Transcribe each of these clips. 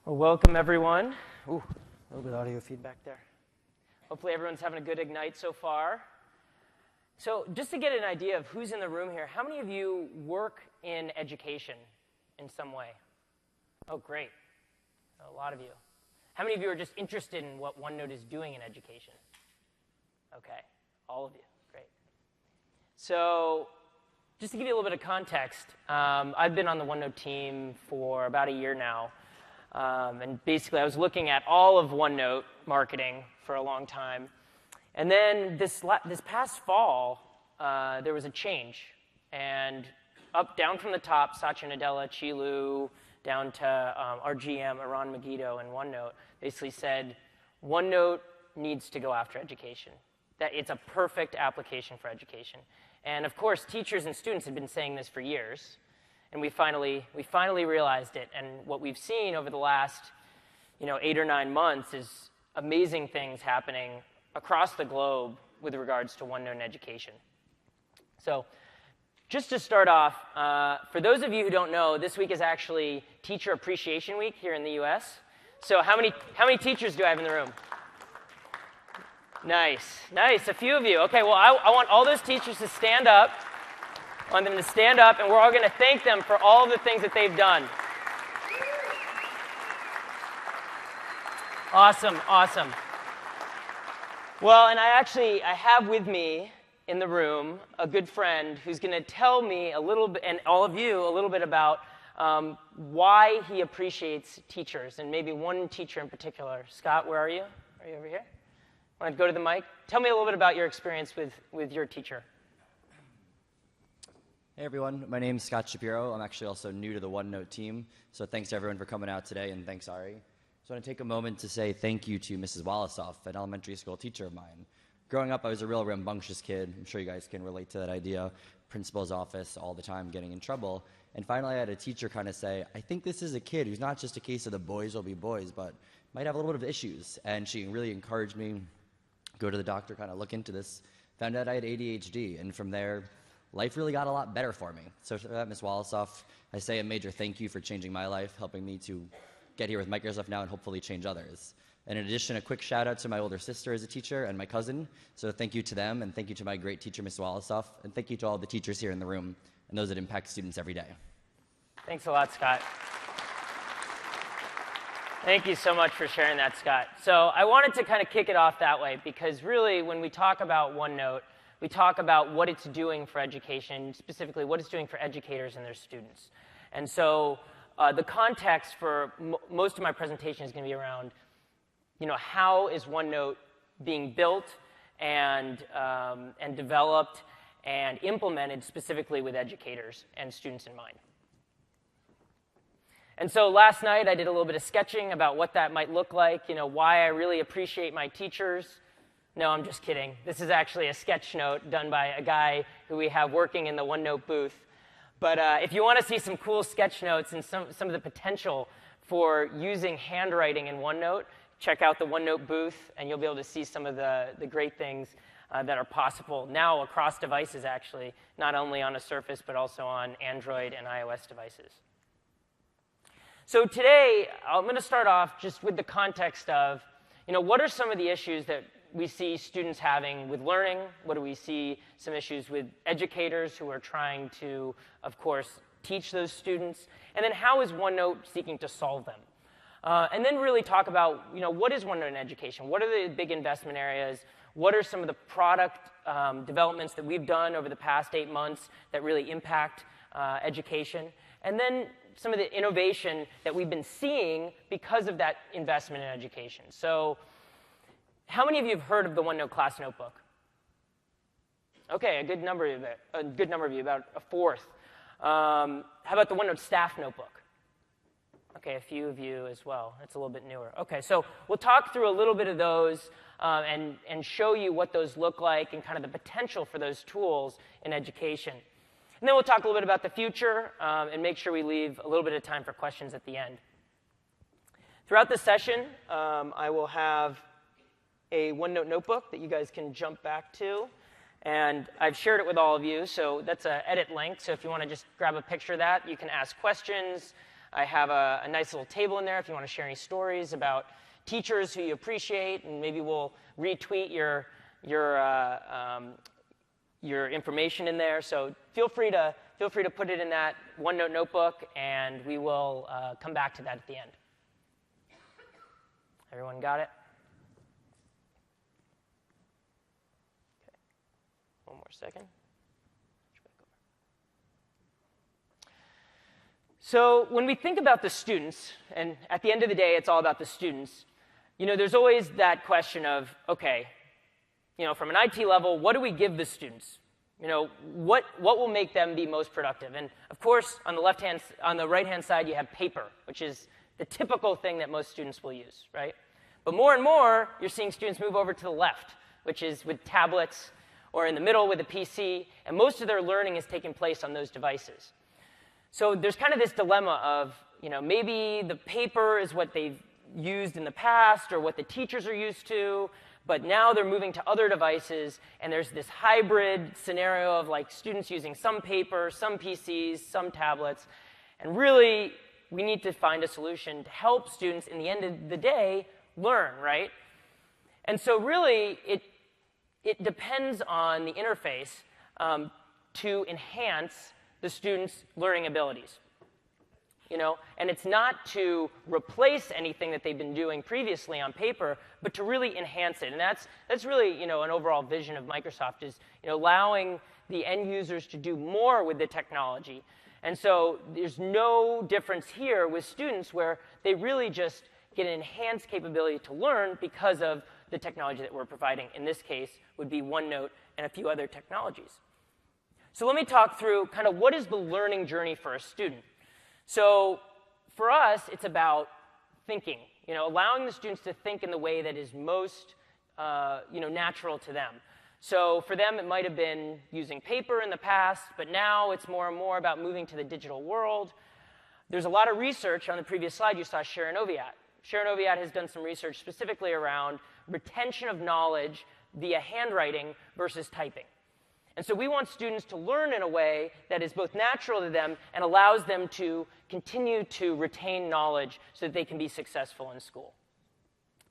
Well, welcome everyone. Ooh, a little bit of audio feedback there. Hopefully everyone's having a good Ignite so far. So just to get an idea of who's in the room here, how many of you work in education in some way? Oh, great. A lot of you. How many of you are just interested in what OneNote is doing in education? Okay, all of you. Great. So just to give you a little bit of context, I've been on the OneNote team for about a year now. And basically, I was looking at all of OneNote marketing for a long time. And then this past fall, there was a change. And down from the top, Satya Nadella, Chilu, down to our GM, Aran Megiddo, and OneNote, basically said, OneNote needs to go after education. That it's a perfect application for education. And of course, teachers and students had been saying this for years. And we finally realized it. And what we've seen over the last 8 or 9 months is amazing things happening across the globe with regards to OneNote in education. So just to start off, for those of you who don't know, this week is actually Teacher Appreciation Week here in the US. So how many teachers do I have in the room? Nice, a few of you. Okay, well, I want all those teachers to stand up. I want them to stand up, and we're all going to thank them for all of the things that they've done. Awesome. Well, and I have with me in the room a good friend who's going to tell me a little bit, and all of you, a little bit about why he appreciates teachers, and maybe one teacher in particular. Scott, where are you? Are you over here? Want to go to the mic? Tell me a little bit about your experience with your teacher. Hey everyone, my name is Scott Shapiro. I'm actually also new to the OneNote team, so thanks to everyone for coming out today, and thanks, Ari. So I want to take a moment to say thank you to Mrs. Wallasoff, an elementary school teacher of mine. Growing up, I was a real rambunctious kid. I'm sure you guys can relate to that idea. Principal's office all the time, getting in trouble. And finally, I had a teacher kind of say, I think this is a kid who's not just a case of the boys will be boys, but might have a little bit of issues. And she really encouraged me, go to the doctor, kind of look into this. Found out I had ADHD, and from there, life really got a lot better for me. So for that, Ms. Wallasoff, I say a major thank you for changing my life, helping me to get here with Microsoft now and hopefully change others. And in addition, a quick shout out to my older sister as a teacher and my cousin. So thank you to them, and thank you to my great teacher, Ms. Wallasoff, and thank you to all the teachers here in the room and those that impact students every day. Thanks a lot, Scott. Thank you so much for sharing that, Scott. So I wanted to kind of kick it off that way because really when we talk about OneNote, we talk about what it's doing for education, specifically what it's doing for educators and their students. And so the context for most of my presentation is going to be around, how is OneNote being built and developed and implemented specifically with educators and students in mind. And so last night I did a little bit of sketching about what that might look like, why I really appreciate my teachers. No, I'm just kidding. This is actually a sketch note done by a guy who we have working in the OneNote booth. But if you want to see some cool sketch notes and some of the potential for using handwriting in OneNote, check out the OneNote booth, and you'll be able to see some of the great things that are possible now across devices, actually, not only on a Surface, but also on Android and iOS devices. So today, I'm going to start off just with the context of, what are some of the issues that we see students having with learning? What do we see some issues with educators who are trying to, of course, teach those students? And then how is OneNote seeking to solve them? And then really talk about, what is OneNote in education? What are the big investment areas? What are some of the product developments that we've done over the past 8 months that really impact education? And then some of the innovation that we've been seeing because of that investment in education. So how many of you have heard of the OneNote Class Notebook? Okay, a good number of you, about a fourth. How about the OneNote Staff Notebook? Okay, a few of you as well. That's a little bit newer. Okay, so we'll talk through a little bit of those and show you what those look like and kind of the potential for those tools in education. And then we'll talk a little bit about the future and make sure we leave a little bit of time for questions at the end. Throughout the session, I will have a OneNote notebook that you guys can jump back to. And I've shared it with all of you, so that's an edit link. So if you want to just grab a picture of that, you can ask questions. I have a nice little table in there if you want to share any stories about teachers who you appreciate, and maybe we'll retweet your information in there. So feel free to put it in that OneNote notebook, and we will come back to that at the end. Everyone got it? Okay. One more second. So when we think about the students, and at the end of the day, it's all about the students, there's always that question of, okay, from an IT level, what do we give the students? What will make them be most productive? And of course, on the right-hand side, you have paper, which is the typical thing that most students will use, right? But more and more, you're seeing students move over to the left, which is with tablets, or in the middle with a PC, and most of their learning is taking place on those devices. So there's kind of this dilemma of, maybe the paper is what they've used in the past or what the teachers are used to, but now they're moving to other devices, and there's this hybrid scenario of like students using some paper, some PCs, some tablets, and really we need to find a solution to help students in the end of the day learn, right? And so really it depends on the interface to enhance the students' learning abilities. And it's not to replace anything that they've been doing previously on paper, but to really enhance it. And that's really, an overall vision of Microsoft is, allowing the end users to do more with the technology. And so there's no difference here with students where they really just get an enhanced capability to learn because of the technology that we're providing. In this case, would be OneNote and a few other technologies. So let me talk through kind of what is the learning journey for a student. So for us, it's about thinking, allowing the students to think in the way that is most, natural to them. So for them, it might have been using paper in the past, but now it's more and more about moving to the digital world. There's a lot of research on the previous slide. You saw Sharon Oviatt. Sharon Oviatt has done some research specifically around retention of knowledge via handwriting versus typing. And so we want students to learn in a way that is both natural to them and allows them to continue to retain knowledge so that they can be successful in school.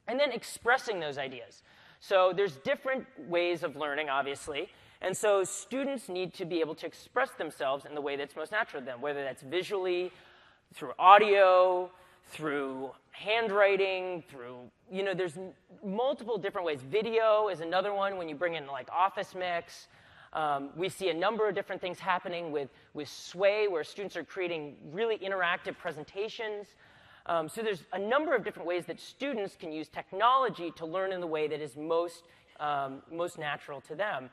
And then expressing those ideas. So there's different ways of learning, obviously. And so students need to be able to express themselves in the way that's most natural to them, whether that's visually, through audio, through handwriting, through, there's multiple different ways. Video is another one when you bring in like Office Mix. We see a number of different things happening with Sway, where students are creating really interactive presentations. So there's a number of different ways that students can use technology to learn in the way that is most natural to them.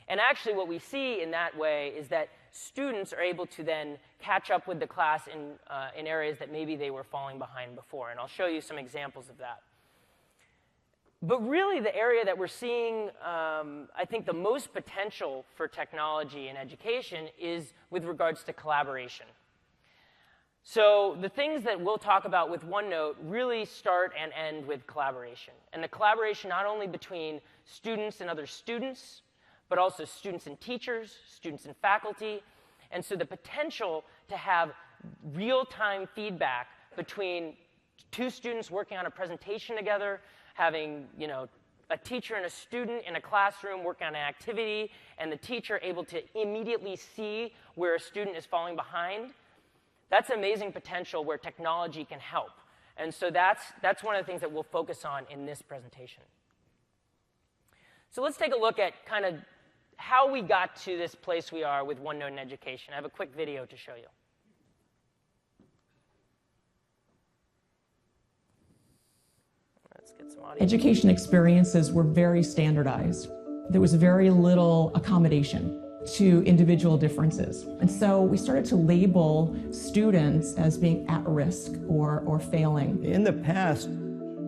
And actually what we see in that way is that students are able to then catch up with the class in areas that maybe they were falling behind before. And I'll show you some examples of that. But really the area that we're seeing, I think, the most potential for technology in education is with regards to collaboration. So the things that we'll talk about with OneNote really start and end with collaboration. And the collaboration not only between students and other students, but also students and teachers, students and faculty. And so the potential to have real-time feedback between two students working on a presentation together, having, a teacher and a student in a classroom working on an activity, and the teacher able to immediately see where a student is falling behind. That's amazing potential where technology can help. And so that's one of the things that we'll focus on in this presentation. So let's take a look at kind of how we got to this place we are with OneNote in education. I have a quick video to show you. Let's get some audio. Education experiences were very standardized. There was very little accommodation to individual differences. And so we started to label students as being at risk or failing. In the past,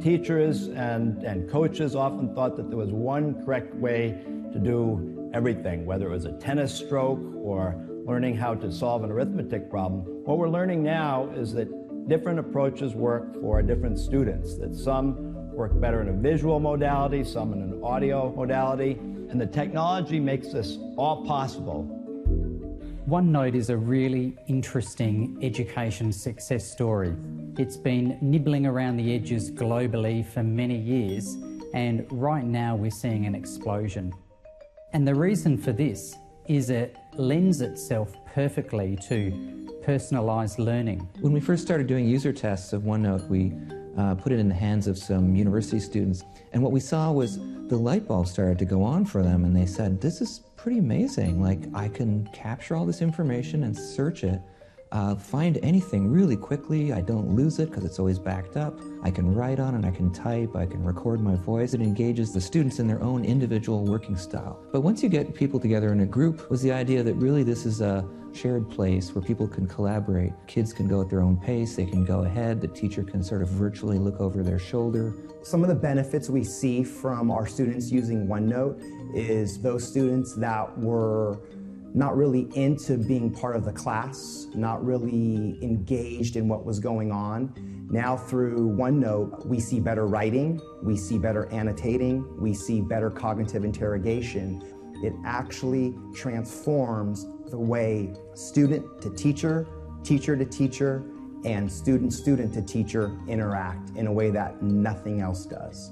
teachers and coaches often thought that there was one correct way to do everything, whether it was a tennis stroke or learning how to solve an arithmetic problem. What we're learning now is that different approaches work for different students, that some work better in a visual modality, some in an audio modality, and the technology makes this all possible. OneNote is a really interesting education success story. It's been nibbling around the edges globally for many years, and right now we're seeing an explosion. And the reason for this is it lends itself perfectly to personalised learning. When we first started doing user tests of OneNote, we put it in the hands of some university students, and what we saw was the light bulb started to go on for them, and they said, this is pretty amazing. Like, I can capture all this information and search it, find anything really quickly. I don't lose it because it's always backed up. I can write on it, I can type, I can record my voice. It engages the students in their own individual working style. But once you get people together in a group, was the idea that really this is a shared place where people can collaborate. Kids can go at their own pace, they can go ahead, the teacher can sort of virtually look over their shoulder. Some of the benefits we see from our students using OneNote is those students that were not really into being part of the class, not really engaged in what was going on. Now through OneNote, we see better writing, we see better annotating, we see better cognitive interrogation. It actually transforms the way student to teacher, teacher to teacher, and student to teacher interact in a way that nothing else does.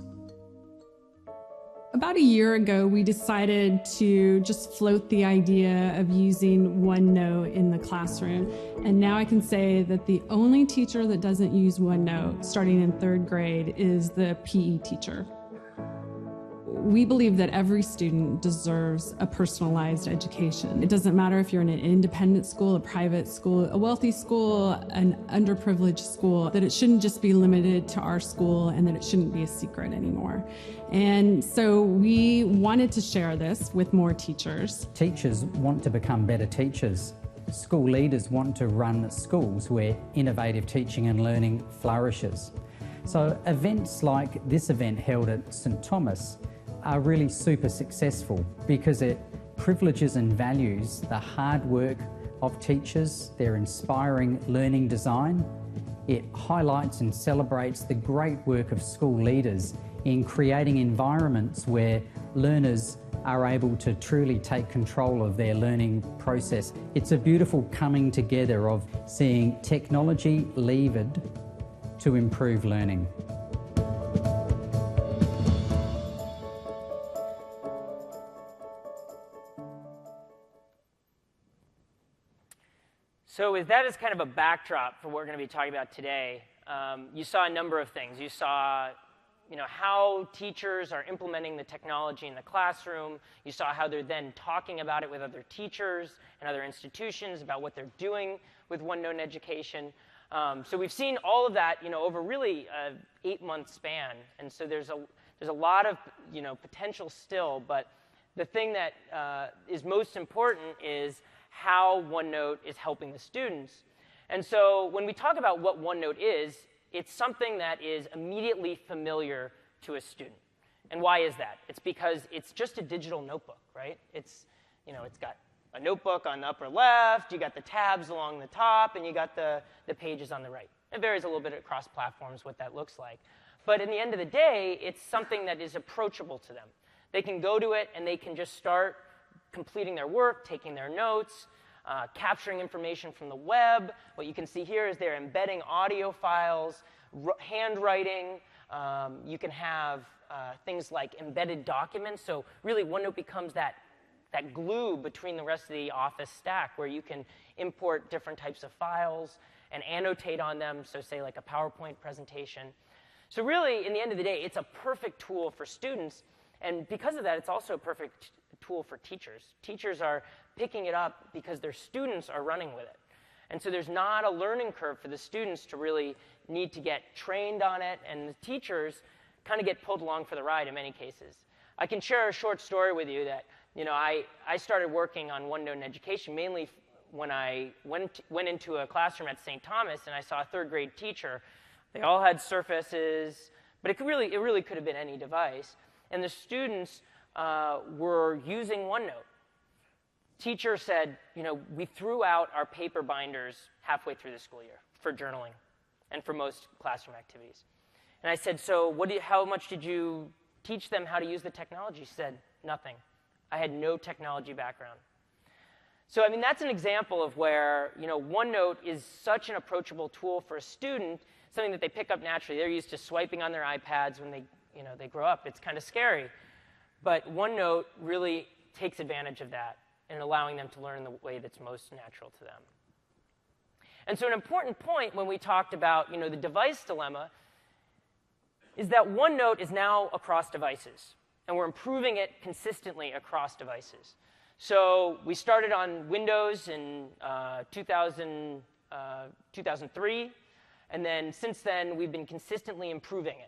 About a year ago, we decided to just float the idea of using OneNote in the classroom. And now I can say that the only teacher that doesn't use OneNote starting in 3rd grade is the PE teacher. We believe that every student deserves a personalized education. It doesn't matter if you're in an independent school, a private school, a wealthy school, an underprivileged school, that it shouldn't just be limited to our school and that it shouldn't be a secret anymore. And so we wanted to share this with more teachers. Teachers want to become better teachers. School leaders want to run schools where innovative teaching and learning flourishes. So events like this event held at St Thomas are really super successful because it privileges and values the hard work of teachers, their inspiring learning design. It highlights and celebrates the great work of school leaders in creating environments where learners are able to truly take control of their learning process. It's a beautiful coming together of seeing technology levered to improve learning. So with that as kind of a backdrop for what we're going to be talking about today, you saw a number of things. You saw how teachers are implementing the technology in the classroom. You saw how they're then talking about it with other teachers and other institutions about what they're doing with OneNote education. So we've seen all of that, over really an 8-month span. And so there's a lot of, potential still. But the thing that is most important is how OneNote is helping the students. And so when we talk about what OneNote is, it's something that is immediately familiar to a student. And why is that? It's because it's just a digital notebook, right? It's got a notebook on the upper left, you got the tabs along the top, and you got the pages on the right. It varies a little bit across platforms what that looks like. But in the end of the day, it's something that is approachable to them. They can go to it and they can just start completing their work, taking their notes, capturing information from the web. What you can see here is they're embedding audio files, handwriting. You can have things like embedded documents. So really, OneNote becomes that glue between the rest of the Office stack where you can import different types of files and annotate on them, so say like a PowerPoint presentation. So really, in the end of the day, it's a perfect tool for students. And because of that, it's also a perfect tool for teachers. Teachers are picking it up because their students are running with it. And so there's not a learning curve for the students to really need to get trained on it, and the teachers kind of get pulled along for the ride in many cases. I can share a short story with you that I started working on OneNote in education mainly when I went into a classroom at St. Thomas and I saw a 3rd grade teacher. They all had Surfaces, but it really could have been any device. And the students were using OneNote. Teacher said, we threw out our paper binders halfway through the school year for journaling and for most classroom activities. And I said, so how much did you teach them how to use the technology? She said, nothing. I had no technology background. So, I mean, that's an example of where, OneNote is such an approachable tool for a student, something that they pick up naturally. They're used to swiping on their iPads when they grow up. It's kind of scary. But OneNote really takes advantage of that and allowing them to learn in the way that's most natural to them. And so an important point when we talked about, the device dilemma is that OneNote is now across devices, and we're improving it consistently across devices. So we started on Windows in 2003, and then since then we've been consistently improving it.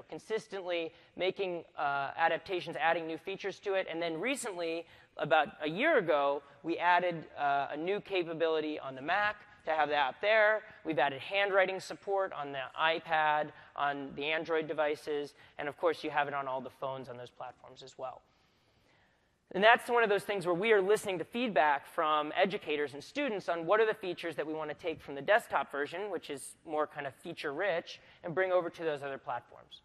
Consistently making adaptations, adding new features to it, and then recently, about a year ago, we added a new capability on the Mac to have that there. We've added handwriting support on the iPad, on the Android devices, and of course you have it on all the phones on those platforms as well. And that's one of those things where we are listening to feedback from educators and students on what are the features that we want to take from the desktop version, which is more kind of feature-rich, and bring over to those other platforms.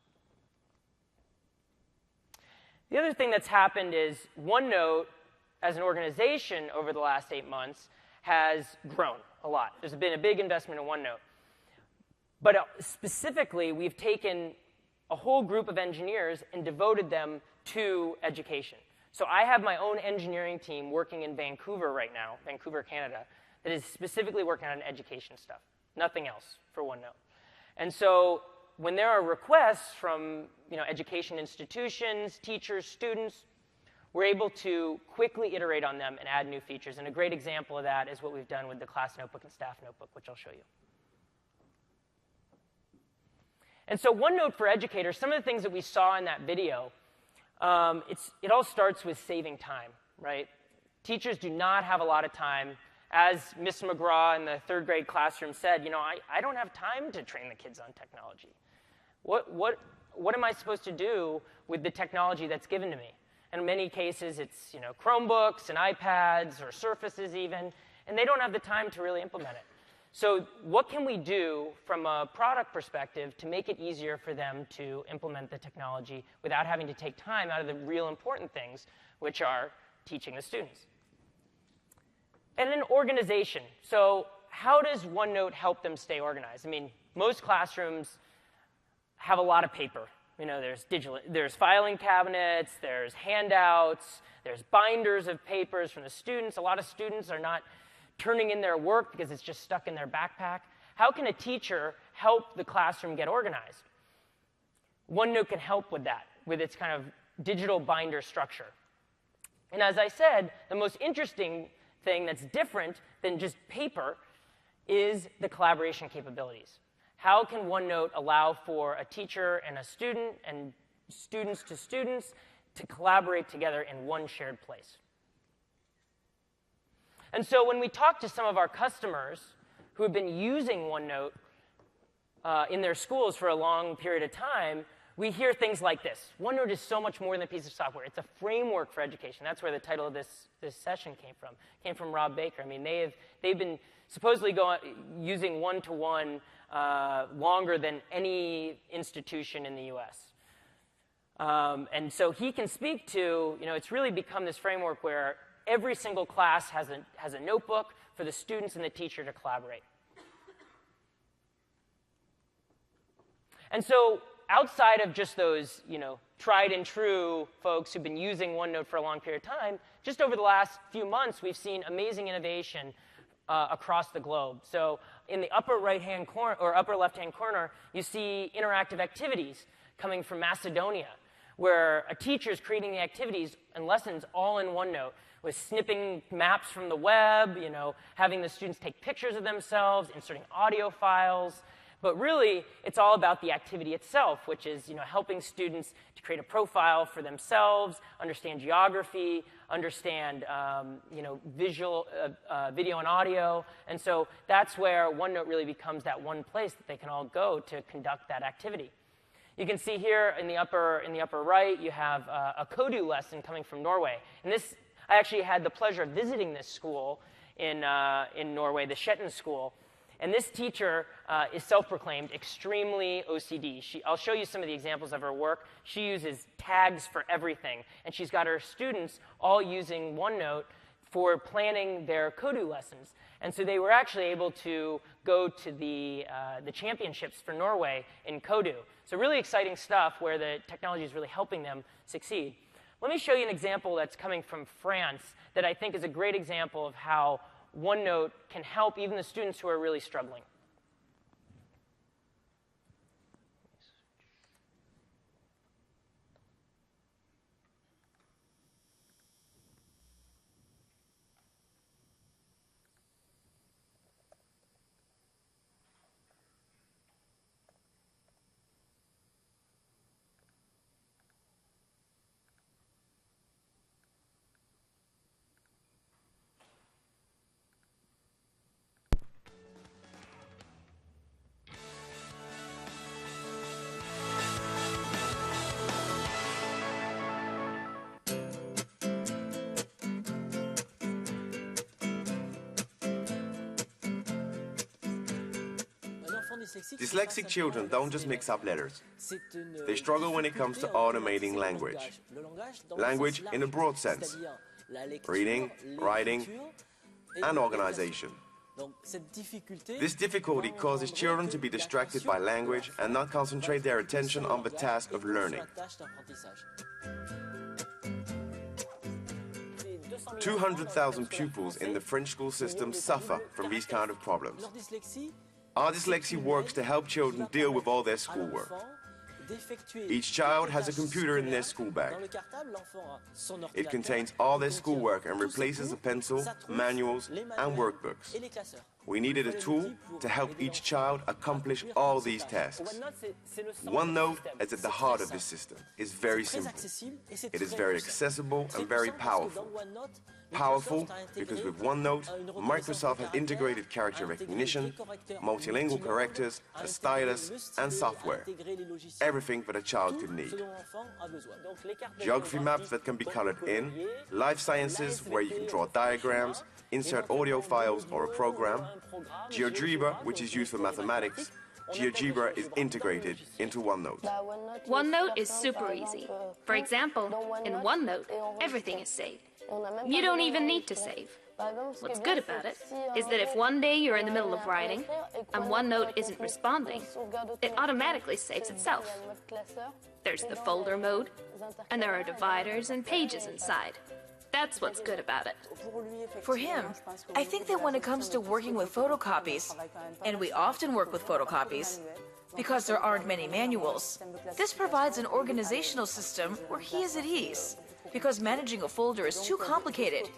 The other thing that's happened is OneNote, as an organization over the last 8 months, has grown a lot. There's been a big investment in OneNote. But specifically, we've taken a whole group of engineers and devoted them to education. So I have my own engineering team working in Vancouver right now, Vancouver, Canada, that is specifically working on education stuff. Nothing else for OneNote. And so when there are requests from education institutions, teachers, students, we're able to quickly iterate on them and add new features. And a great example of that is what we've done with the class notebook and staff notebook, which I'll show you. And so OneNote for educators, some of the things that we saw in that video, it all starts with saving time, right? Teachers do not have a lot of time. As Miss McGraw in the 3rd grade classroom said, I don't have time to train the kids on technology. What am I supposed to do with the technology that's given to me? And in many cases, it's Chromebooks and iPads or Surfaces even, and they don't have the time to really implement it. So what can we do from a product perspective to make it easier for them to implement the technology without having to take time out of the real important things, which are teaching the students? And then organization. So how does OneNote help them stay organized? I mean, most classrooms have a lot of paper. There's filing cabinets, there's handouts, there's binders of papers from the students. A lot of students are not turning in their work because it's just stuck in their backpack. How can a teacher help the classroom get organized? OneNote can help with that, with its kind of digital binder structure. And as I said, the most interesting thing that's different than just paper is the collaboration capabilities. How can OneNote allow for a teacher and a student and students to collaborate together in one shared place? And so when we talk to some of our customers who have been using OneNote in their schools for a long period of time, we hear things like this. OneNote is so much more than a piece of software. It's a framework for education. That's where the title of this session came from. It came from Rob Baker. I mean, they've been supposedly using one-to-one longer than any institution in the U.S. And so he can speak to, it's really become this framework where every single class has a notebook for the students and the teacher to collaborate. And so outside of just those, tried and true folks who've been using OneNote for a long period of time, just over the last few months, we've seen amazing innovation across the globe. So in the upper right-hand corner or upper left-hand corner, you see interactive activities coming from Macedonia, where a teacher is creating the activities and lessons all in OneNote, with snipping maps from the web, having the students take pictures of themselves, inserting audio files. But really, it's all about the activity itself, which is helping students to create a profile for themselves, understand geography, understand video and audio. And so that's where OneNote really becomes that one place that they can all go to conduct that activity. You can see here in the upper right, you have a Kodu lesson coming from Norway. And I actually had the pleasure of visiting this school in Norway, the Shetland School. And this teacher is self-proclaimed extremely OCD. I'll show you some of the examples of her work. She uses tags for everything. And she's got her students all using OneNote for planning their Kodu lessons. And so they were actually able to go to the championships for Norway in Kodu. So really exciting stuff where the technology is really helping them succeed. Let me show you an example that's coming from France that I think is a great example of how OneNote can help even the students who are really struggling. Dyslexic children don't just mix up letters. They struggle when it comes to automating language. Language in a broad sense. Reading, writing, and organization. This difficulty causes children to be distracted by language and not concentrate their attention on the task of learning. 200,000 pupils in the French school system suffer from these kind of problems. Our dyslexia works to help children deal with all their schoolwork. Each child has a computer in their school bag. It contains all their schoolwork and replaces the pencil, manuals, and workbooks. We needed a tool to help each child accomplish all these tasks. OneNote is at the heart of this system. It's very simple. It is very accessible and very powerful. Powerful because with OneNote, Microsoft has integrated character recognition, multilingual correctors, a stylus, and software. Everything that a child could need. Geography maps that can be colored in, life sciences where you can draw diagrams, insert audio files or a program, GeoGebra, which is used for mathematics. GeoGebra is integrated into OneNote. OneNote is super easy. For example, in OneNote, everything is saved. You don't even need to save. What's good about it is that if one day you're in the middle of writing and OneNote isn't responding, it automatically saves itself. There's the folder mode, and there are dividers and pages inside. That's what's good about it. For him, I think that when it comes to working with photocopies, and we often work with photocopies, because there aren't many manuals, this provides an organizational system where he is at ease, because managing a folder is too complicated.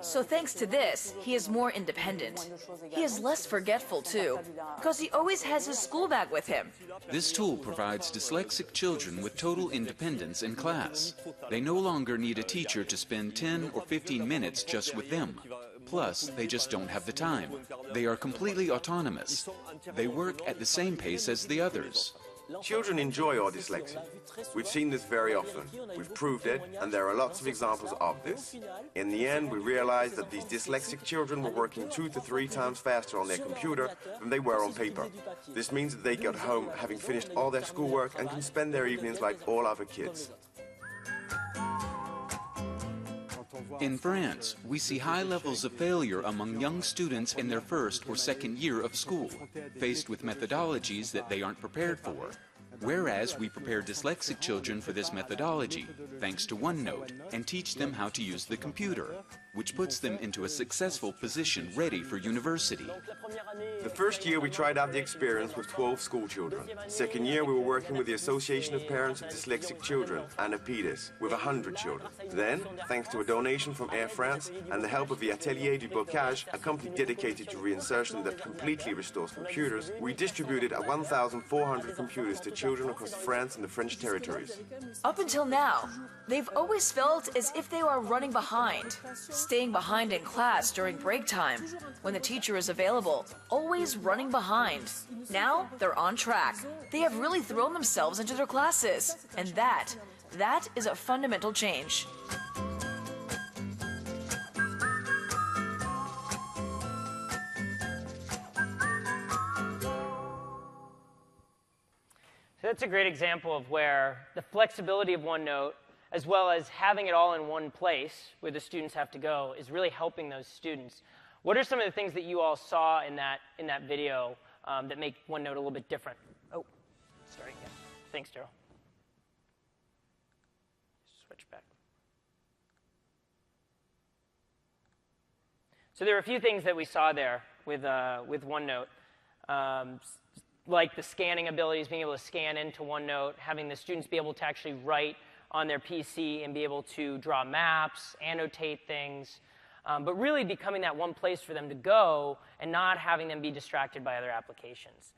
So thanks to this, he is more independent. He is less forgetful too, because he always has his school bag with him. This tool provides dyslexic children with total independence in class. They no longer need a teacher to spend 10 or 15 minutes just with them. Plus, they just don't have the time. They are completely autonomous. They work at the same pace as the others. Children enjoy our dyslexia. We've seen this very often. We've proved it, and there are lots of examples of this. In the end, we realized that these dyslexic children were working 2 to 3 times faster on their computer than they were on paper. This means that they get home having finished all their schoolwork and can spend their evenings like all other kids. In France, we see high levels of failure among young students in their first or second year of school, faced with methodologies that they aren't prepared for. Whereas we prepare dyslexic children for this methodology, thanks to OneNote, and teach them how to use the computer, which puts them into a successful position ready for university. The first year we tried out the experience with 12 school children. Second year we were working with the Association of Parents of Dyslexic Children, ANAPIDIS, with 100 children. Then, thanks to a donation from Air France and the help of the Atelier du Bocage, a company dedicated to reinsertion that completely restores computers, we distributed 1,400 computers to children across France and the French territories. Up until now, they've always felt as if they are running behind, staying behind in class during break time, when the teacher is available, always running behind. Now, they're on track. They have really thrown themselves into their classes, and that is a fundamental change. So that's a great example of where the flexibility of OneNote, as well as having it all in one place where the students have to go, is really helping those students. What are some of the things that you all saw in that video that make OneNote a little bit different? Oh, starting again. Thanks, Daryl. Switch back. So there are a few things that we saw there with OneNote, like the scanning abilities, being able to scan into OneNote, having the students be able to actually write on their PC and be able to draw maps, annotate things, but really becoming that one place for them to go and not having them be distracted by other applications.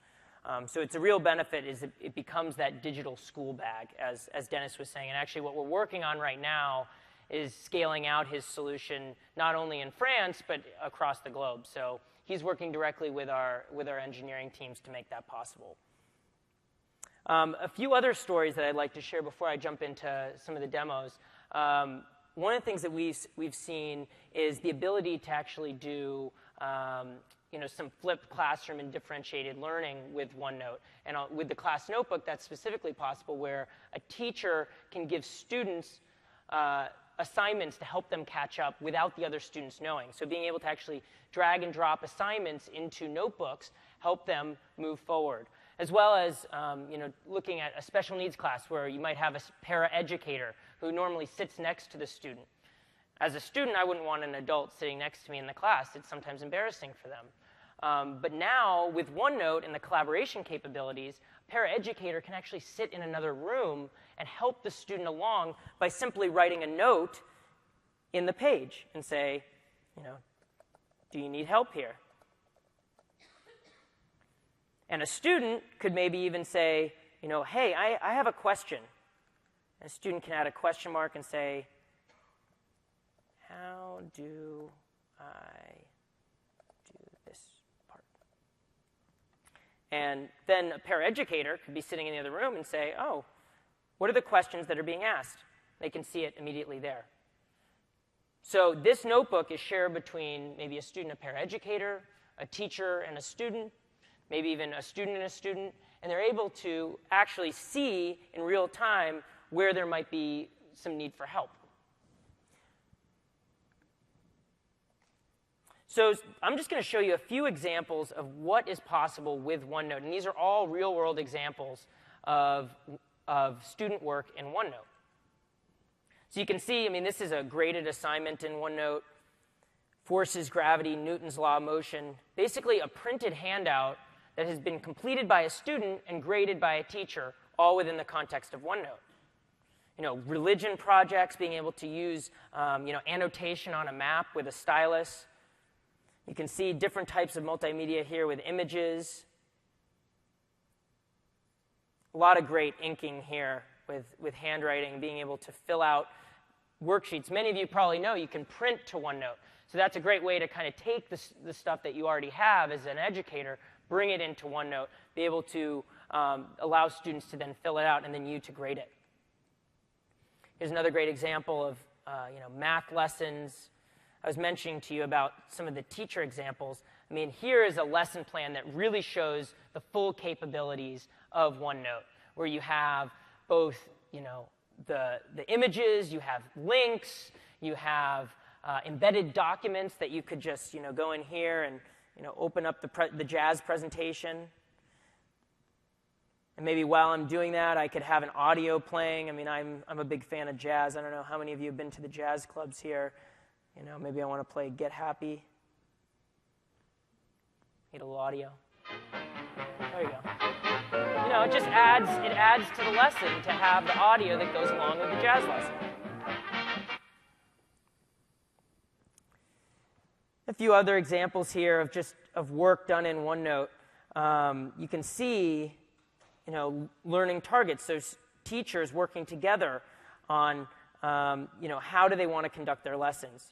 So it's a real benefit is it becomes that digital school bag, as Dennis was saying. And actually what we're working on right now is scaling out his solution not only in France, but across the globe. So he's working directly with our engineering teams to make that possible. A few other stories that I'd like to share before I jump into some of the demos. One of the things that we've seen is the ability to actually do some flipped classroom and differentiated learning with OneNote. And with the class notebook, that's specifically possible where a teacher can give students assignments to help them catch up without the other students knowing. So being able to actually drag and drop assignments into notebooks help them move forward. As well as looking at a special needs class where you might have a paraeducator who normally sits next to the student. As a student, I wouldn't want an adult sitting next to me in the class. It's sometimes embarrassing for them. But now, with OneNote and the collaboration capabilities, a paraeducator can actually sit in another room and help the student along by simply writing a note in the page and say, do you need help here? And a student could maybe even say, hey, I have a question. And a student can add a question mark and say, how do I do this part? And then a paraeducator could be sitting in the other room and say, oh, what are the questions that are being asked? They can see it immediately there. So this notebook is shared between maybe a student, a paraeducator, a teacher, and a student, maybe even a student and a student, and they're able to actually see in real time where there might be some need for help. So I'm just going to show you a few examples of what is possible with OneNote, and these are all real-world examples of student work in OneNote. So you can see, this is a graded assignment in OneNote, forces, gravity, Newton's law of motion, basically a printed handout that has been completed by a student and graded by a teacher, all within the context of OneNote. Religion projects, being able to use annotation on a map with a stylus. You can see different types of multimedia here with images. A lot of great inking here with handwriting, being able to fill out worksheets. Many of you probably know you can print to OneNote. So that's a great way to kind of take the stuff that you already have as an educator, bring it into OneNote, be able to allow students to then fill it out and then you to grade it. Here's another great example of math lessons. I was mentioning to you about some of the teacher examples. Here is a lesson plan that really shows the full capabilities of OneNote, where you have both, the images, you have links, you have embedded documents that you could just, go in here and, open up the jazz presentation. And maybe while I'm doing that, I could have an audio playing. I'm a big fan of jazz. I don't know how many of you have been to the jazz clubs here. Maybe I want to play Get Happy. Need a little audio. There you go. It just adds to the lesson to have the audio that goes along with the jazz lesson. A few other examples here of work done in OneNote. You can see, learning targets. So teachers working together on how do they want to conduct their lessons?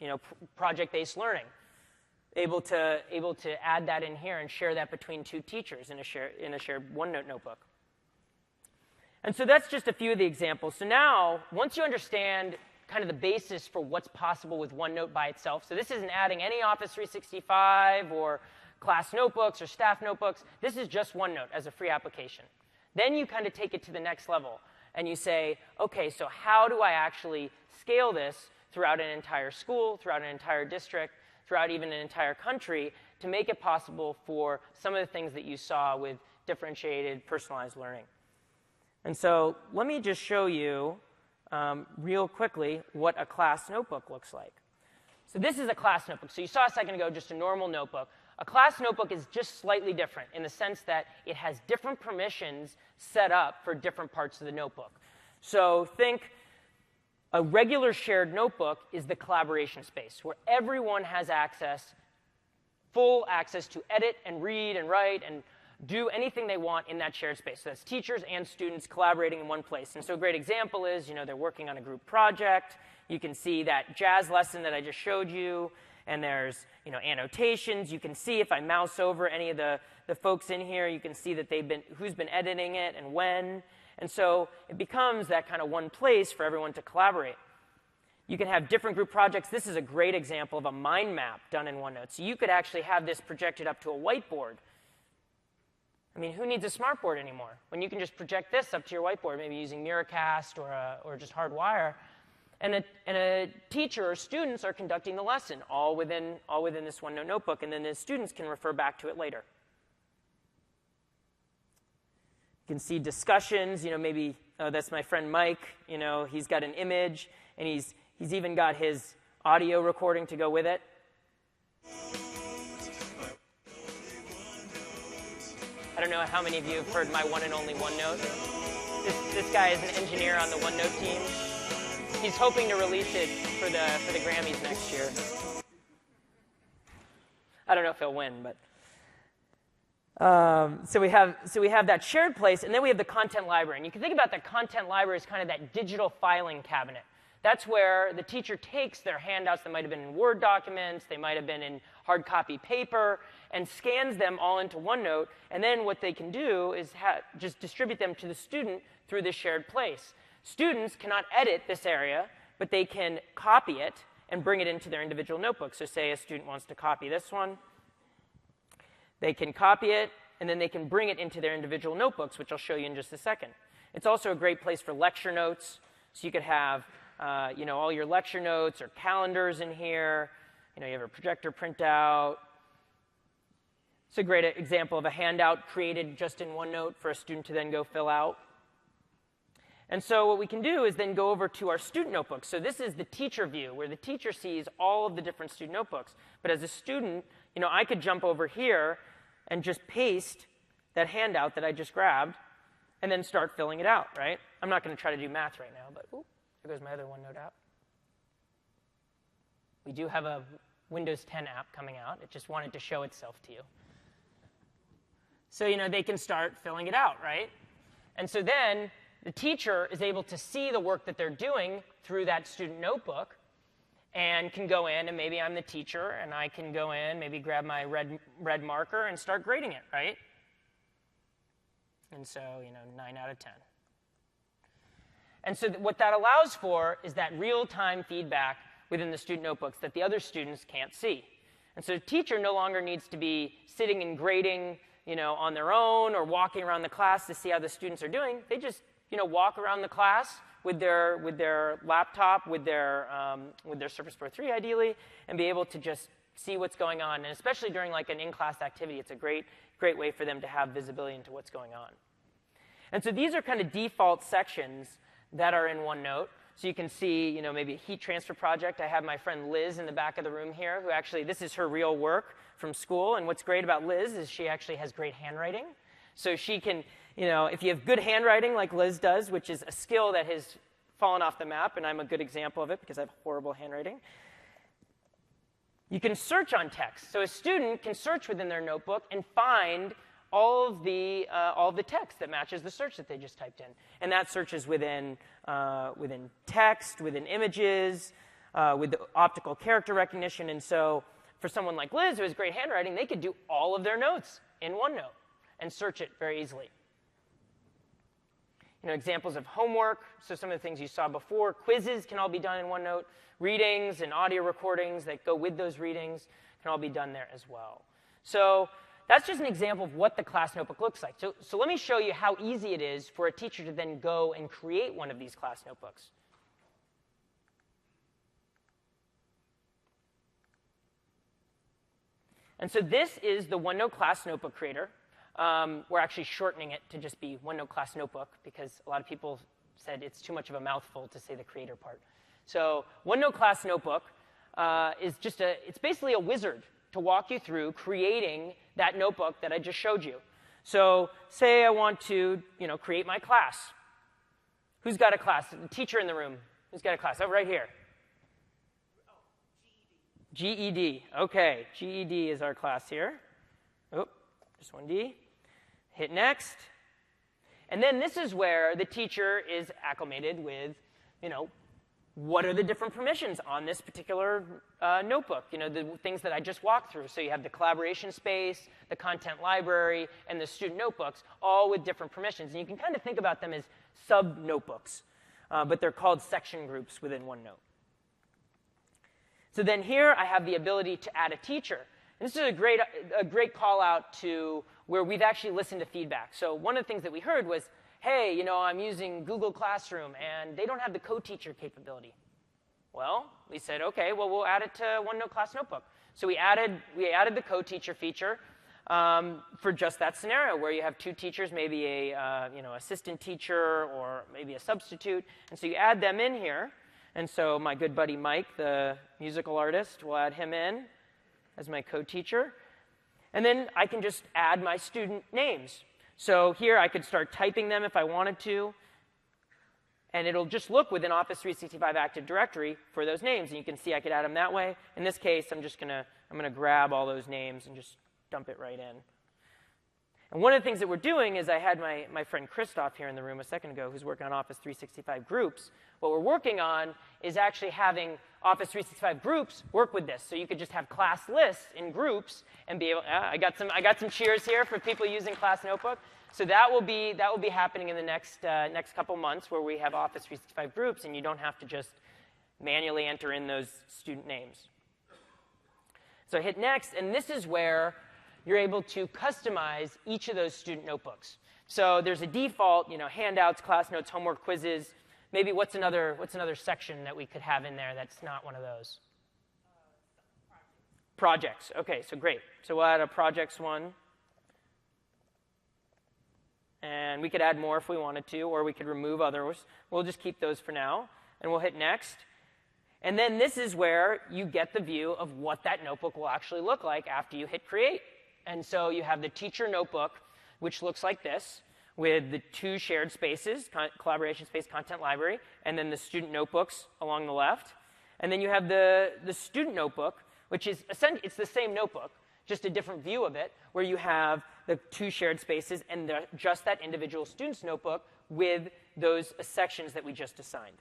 Project-based learning. Able to add that in here and share that between two teachers in a shared OneNote notebook. And so that's just a few of the examples. So now, once you understand kind of the basis for what's possible with OneNote by itself, so this isn't adding any Office 365 or class notebooks or staff notebooks. This is just OneNote as a free application. Then you kind of take it to the next level. and you say, okay, so how do I actually scale this throughout an entire school, throughout an entire district, throughout even an entire country, to make it possible for some of the things that you saw with differentiated, personalized learning. And so let me just show you real quickly what a class notebook looks like. So this is a class notebook. So you saw a second ago just a normal notebook. A class notebook is just slightly different in the sense that it has different permissions set up for different parts of the notebook. So think a regular shared notebook is the collaboration space where everyone has access, full access to edit and read and write and do anything they want in that shared space. So that's teachers and students collaborating in one place. And so a great example is, they're working on a group project. You can see that jazz lesson that I just showed you, and there's, annotations. You can see if I mouse over any of the folks in here, you can see that who's been editing it and when. And so it becomes that kind of one place for everyone to collaborate. You can have different group projects. This is a great example of a mind map done in OneNote. So you could actually have this projected up to a whiteboard. I mean, who needs a smartboard anymore? When you can just project this up to your whiteboard, maybe using Miracast or just Hardwire. And a teacher or students are conducting the lesson all within this OneNote notebook, and then the students can refer back to it later. You can see discussions, maybe that's my friend Mike, he's got an image, and he's even got his audio recording to go with it. I don't know how many of you have heard my one and only OneNote. This guy is an engineer on the OneNote team. He's hoping to release it for the Grammys next year. I don't know if he'll win, but so we have that shared place, and then we have the content library. And you can think about that content library as kind of that digital filing cabinet. That's where the teacher takes their handouts that might have been in Word documents, they might have been in hard copy paper, and scans them all into OneNote. And then what they can do is just distribute them to the student through this shared place. Students cannot edit this area, but they can copy it and bring it into their individual notebook. So say a student wants to copy this one. They can copy it, and then they can bring it into their individual notebooks, which I'll show you in just a second. It's also a great place for lecture notes. So you could have all your lecture notes or calendars in here. You have a projector printout. It's a great example of a handout created just in OneNote for a student to then go fill out. And so what we can do is then go over to our student notebooks. So this is the teacher view, where the teacher sees all of the different student notebooks. But as a student, I could jump over here and just paste that handout that I just grabbed and then start filling it out, right? I'm not going to try to do math right now, but there goes my other OneNote app. We do have a Windows 10 app coming out. It just wanted to show itself to you. So, they can start filling it out, right? And so then the teacher is able to see the work that they're doing through that student notebook and can go in, and maybe I'm the teacher, and I can go in, maybe grab my red marker and start grading it, right? And so, 9 out of 10. And so what that allows for is that real-time feedback within the student notebooks that the other students can't see. And so the teacher no longer needs to be sitting and grading, on their own or walking around the class to see how the students are doing. They just, walk around the class with their laptop, with their Surface Pro 3 ideally, and be able to just see what's going on. And especially during like an in-class activity, it's a great way for them to have visibility into what's going on. And so these are kind of default sections that are in OneNote. So you can see, maybe a heat transfer project. I have my friend Liz in the back of the room here, who actually, this is her real work from school. And what's great about Liz is she actually has great handwriting. So she can, if you have good handwriting like Liz does, which is a skill that has fallen off the map, and I'm a good example of it because I have horrible handwriting, you can search on text. So a student can search within their notebook and find all of the text that matches the search that they just typed in. And that search is within text, within images, with the optical character recognition. And so for someone like Liz who has great handwriting, they could do all of their notes in OneNote and search it very easily. Examples of homework, so some of the things you saw before. Quizzes can all be done in OneNote. Readings and audio recordings that go with those readings can all be done there as well. So that's just an example of what the class notebook looks like. So let me show you how easy it is for a teacher to then go and create one of these class notebooks. And so this is the OneNote Class Notebook Creator. We're actually shortening it to just be OneNote Class Notebook because a lot of people said it's too much of a mouthful to say the creator part. So OneNote Class Notebook is just it's basically a wizard to walk you through creating that notebook that I just showed you. So say I want to, create my class. Who's got a class? The teacher in the room. Who's got a class? Oh, right here. GED. Okay, GED is our class here. Oh, just one D. Hit next. And then this is where the teacher is acclimated with, what are the different permissions on this particular notebook? The things that I just walked through. So you have the collaboration space, the content library, and the student notebooks, all with different permissions. And you can kind of think about them as sub-notebooks, but they're called section groups within OneNote. So then here I have the ability to add a teacher. And this is a great call out to where we've actually listened to feedback. So one of the things that we heard was, hey, I'm using Google Classroom, and they don't have the co-teacher capability. Well, we said, okay, well, we'll add it to OneNote Class Notebook. So we added the co-teacher feature for just that scenario where you have two teachers, maybe a assistant teacher or maybe a substitute. And so you add them in here. And so my good buddy Mike, the musical artist, will add him in as my co-teacher. And then I can just add my student names. So here I could start typing them if I wanted to. And it'll just look within Office 365 Active Directory for those names. And you can see I could add them that way. In this case, I'm going to grab all those names and just dump it right in. And one of the things that we're doing is I had my friend Christoph here in the room a second ago who's working on Office 365 groups. What we're working on is actually having Office 365 groups work with this. So you could just have class lists in groups and be able, I got some cheers here for people using Class Notebook. So that will be happening in the next couple months where we have Office 365 groups and you don't have to just manually enter in those student names. So hit next, and this is where you're able to customize each of those student notebooks. So there's a default, handouts, class notes, homework, quizzes. Maybe what's another section that we could have in there that's not one of those? Projects. Okay, so great. So we'll add a projects one. And we could add more if we wanted to, or we could remove others. We'll just keep those for now. And we'll hit next. And then this is where you get the view of what that notebook will actually look like after you hit create. And so you have the teacher notebook, which looks like this, with the two shared spaces, collaboration space, content library, and then the student notebooks along the left. And then you have the student notebook, which is essentially, it's the same notebook, just a different view of it, where you have the two shared spaces and just that individual student's notebook with those sections that we just assigned.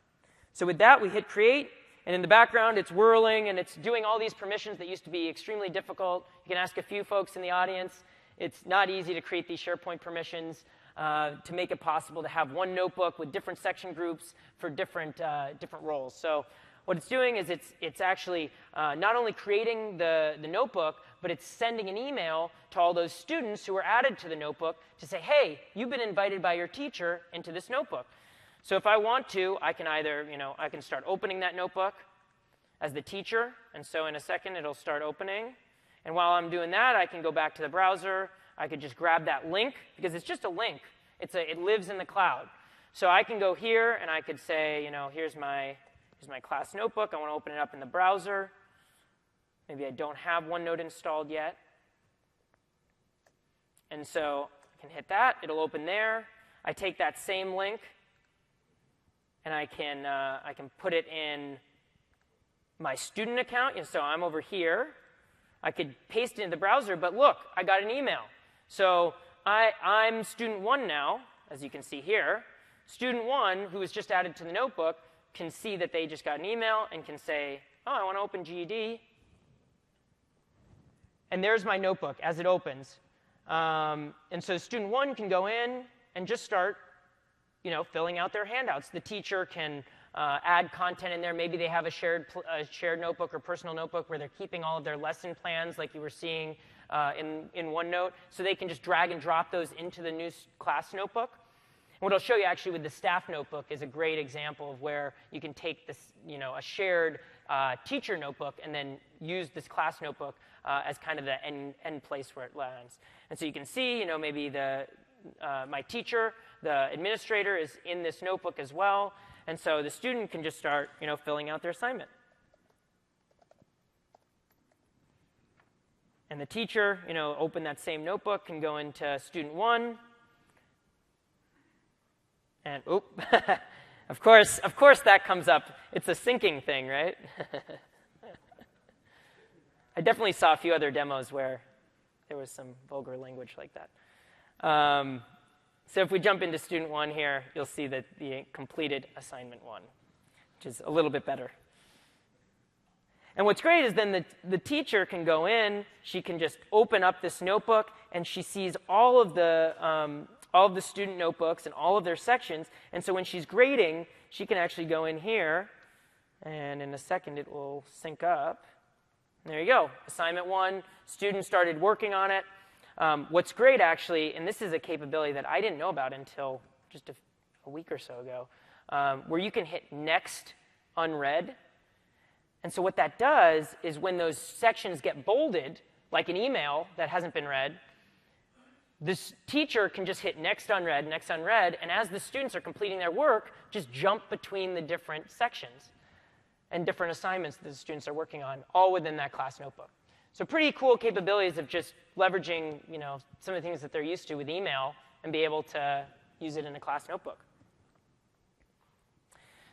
So with that, we hit create. And in the background, it's whirling, and it's doing all these permissions that used to be extremely difficult. You can ask a few folks in the audience. It's not easy to create these SharePoint permissions to make it possible to have one notebook with different section groups for different roles. So what it's doing is it's actually not only creating the notebook, but it's sending an email to all those students who were added to the notebook to say, hey, you've been invited by your teacher into this notebook. So if I want to, I can either, I can start opening that notebook as the teacher, and so in a second it'll start opening. And while I'm doing that, I can go back to the browser. I could just grab that link, because it's just a link. It lives in the cloud. So I can go here, and I could say, here's my class notebook. I want to open it up in the browser. Maybe I don't have OneNote installed yet. And so I can hit that. It'll open there. I take that same link, and I can put it in my student account. So I'm over here. I could paste it in the browser, but look, I got an email. So I'm student 1 now, as you can see here. Student 1, who was just added to the notebook, can see that they just got an email and can say, oh, I want to open GED. And there's my notebook as it opens. And so student 1 can go in and just start filling out their handouts. The teacher can add content in there. Maybe they have a shared notebook or personal notebook where they're keeping all of their lesson plans like you were seeing in OneNote, so they can just drag and drop those into the new class notebook. And what I'll show you actually with the staff notebook is a great example of where you can take this, a shared teacher notebook and then use this class notebook as kind of the end place where it lands. And so you can see, maybe my teacher, the administrator, is in this notebook as well. And so the student can just start, filling out their assignment. And the teacher, open that same notebook, can go into student 1. And, oop, of course that comes up. It's a syncing thing, right? I definitely saw a few other demos where there was some vulgar language like that. So if we jump into student 1 here, you'll see that the completed assignment 1, which is a little bit better. And what's great is then the teacher can go in, she can just open up this notebook, and she sees all of the student notebooks and all of their sections. And so when she's grading, she can actually go in here, and in a second it will sync up. There you go. Assignment 1, student started working on it. What's great, actually, and this is a capability that I didn't know about until just a week or so ago, where you can hit Next Unread. And so what that does is when those sections get bolded, like an email that hasn't been read, this teacher can just hit Next Unread, and as the students are completing their work, just jump between the different sections and different assignments that the students are working on, all within that class notebook. So pretty cool capabilities of just leveraging, some of the things that they're used to with email and be able to use it in a class notebook.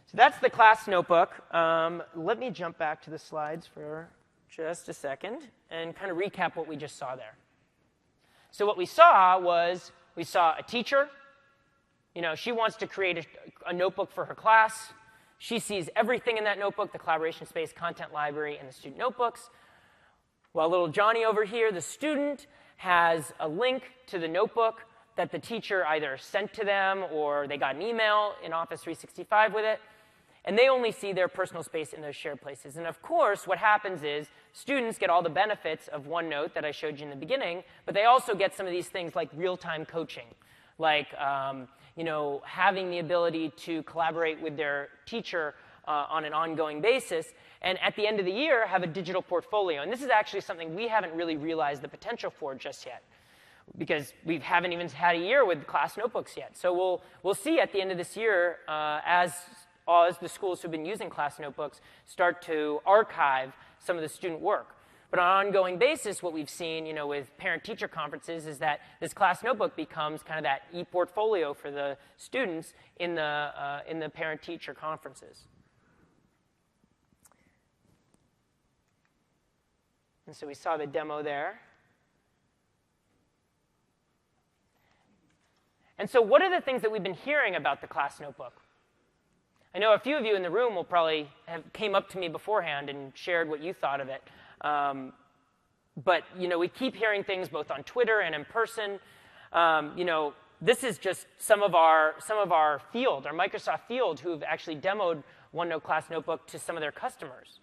So that's the class notebook. Let me jump back to the slides for just a second and kind of recap what we just saw there. So what we saw was, we saw a teacher. She wants to create a notebook for her class. She sees everything in that notebook, the collaboration space, content library, and the student notebooks. While little Johnny over here, the student, has a link to the notebook that the teacher either sent to them or they got an email in Office 365 with it. And they only see their personal space in those shared places. And of course, what happens is students get all the benefits of OneNote that I showed you in the beginning, but they also get some of these things like real-time coaching, like having the ability to collaborate with their teacher on an ongoing basis, and at the end of the year, have a digital portfolio. And this is actually something we haven't really realized the potential for just yet, because we haven't even had a year with class notebooks yet. So we'll see at the end of this year as the schools who've been using class notebooks start to archive some of the student work. But on an ongoing basis, what we've seen, with parent-teacher conferences is that this class notebook becomes kind of that e-portfolio for the students in the parent-teacher conferences. And so we saw the demo there. And so what are the things that we've been hearing about the class notebook? I know a few of you in the room will probably came up to me beforehand and shared what you thought of it. But we keep hearing things both on Twitter and in person. This is just some of our field, our Microsoft field, who've actually demoed OneNote Class Notebook to some of their customers.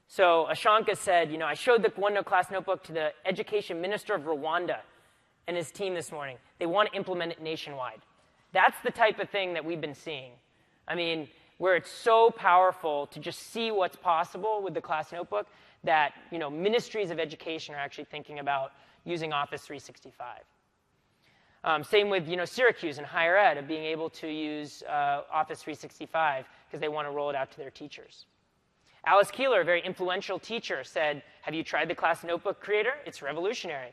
So Ashanka said, I showed the OneNote Class Notebook to the Education Minister of Rwanda and his team this morning. They want to implement it nationwide. That's the type of thing that we've been seeing. I mean, where it's so powerful to just see what's possible with the class notebook that, ministries of education are actually thinking about using Office 365. Same with, Syracuse and higher ed of being able to use Office 365 because they want to roll it out to their teachers. Alice Keeler, a very influential teacher, said, have you tried the class notebook creator? It's revolutionary.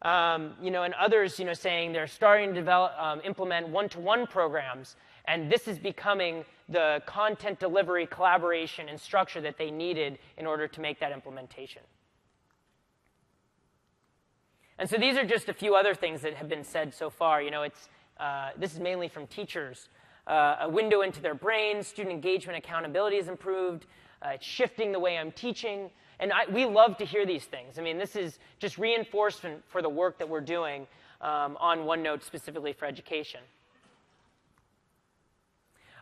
And others, saying they're starting to implement one-to-one programs, and this is becoming the content delivery, collaboration, and structure that they needed in order to make that implementation. And so these are just a few other things that have been said so far. This is mainly from teachers. A window into their brains, student engagement, accountability is improved, it's shifting the way I'm teaching. And we love to hear these things. I mean, this is just reinforcement for the work that we're doing on OneNote specifically for education.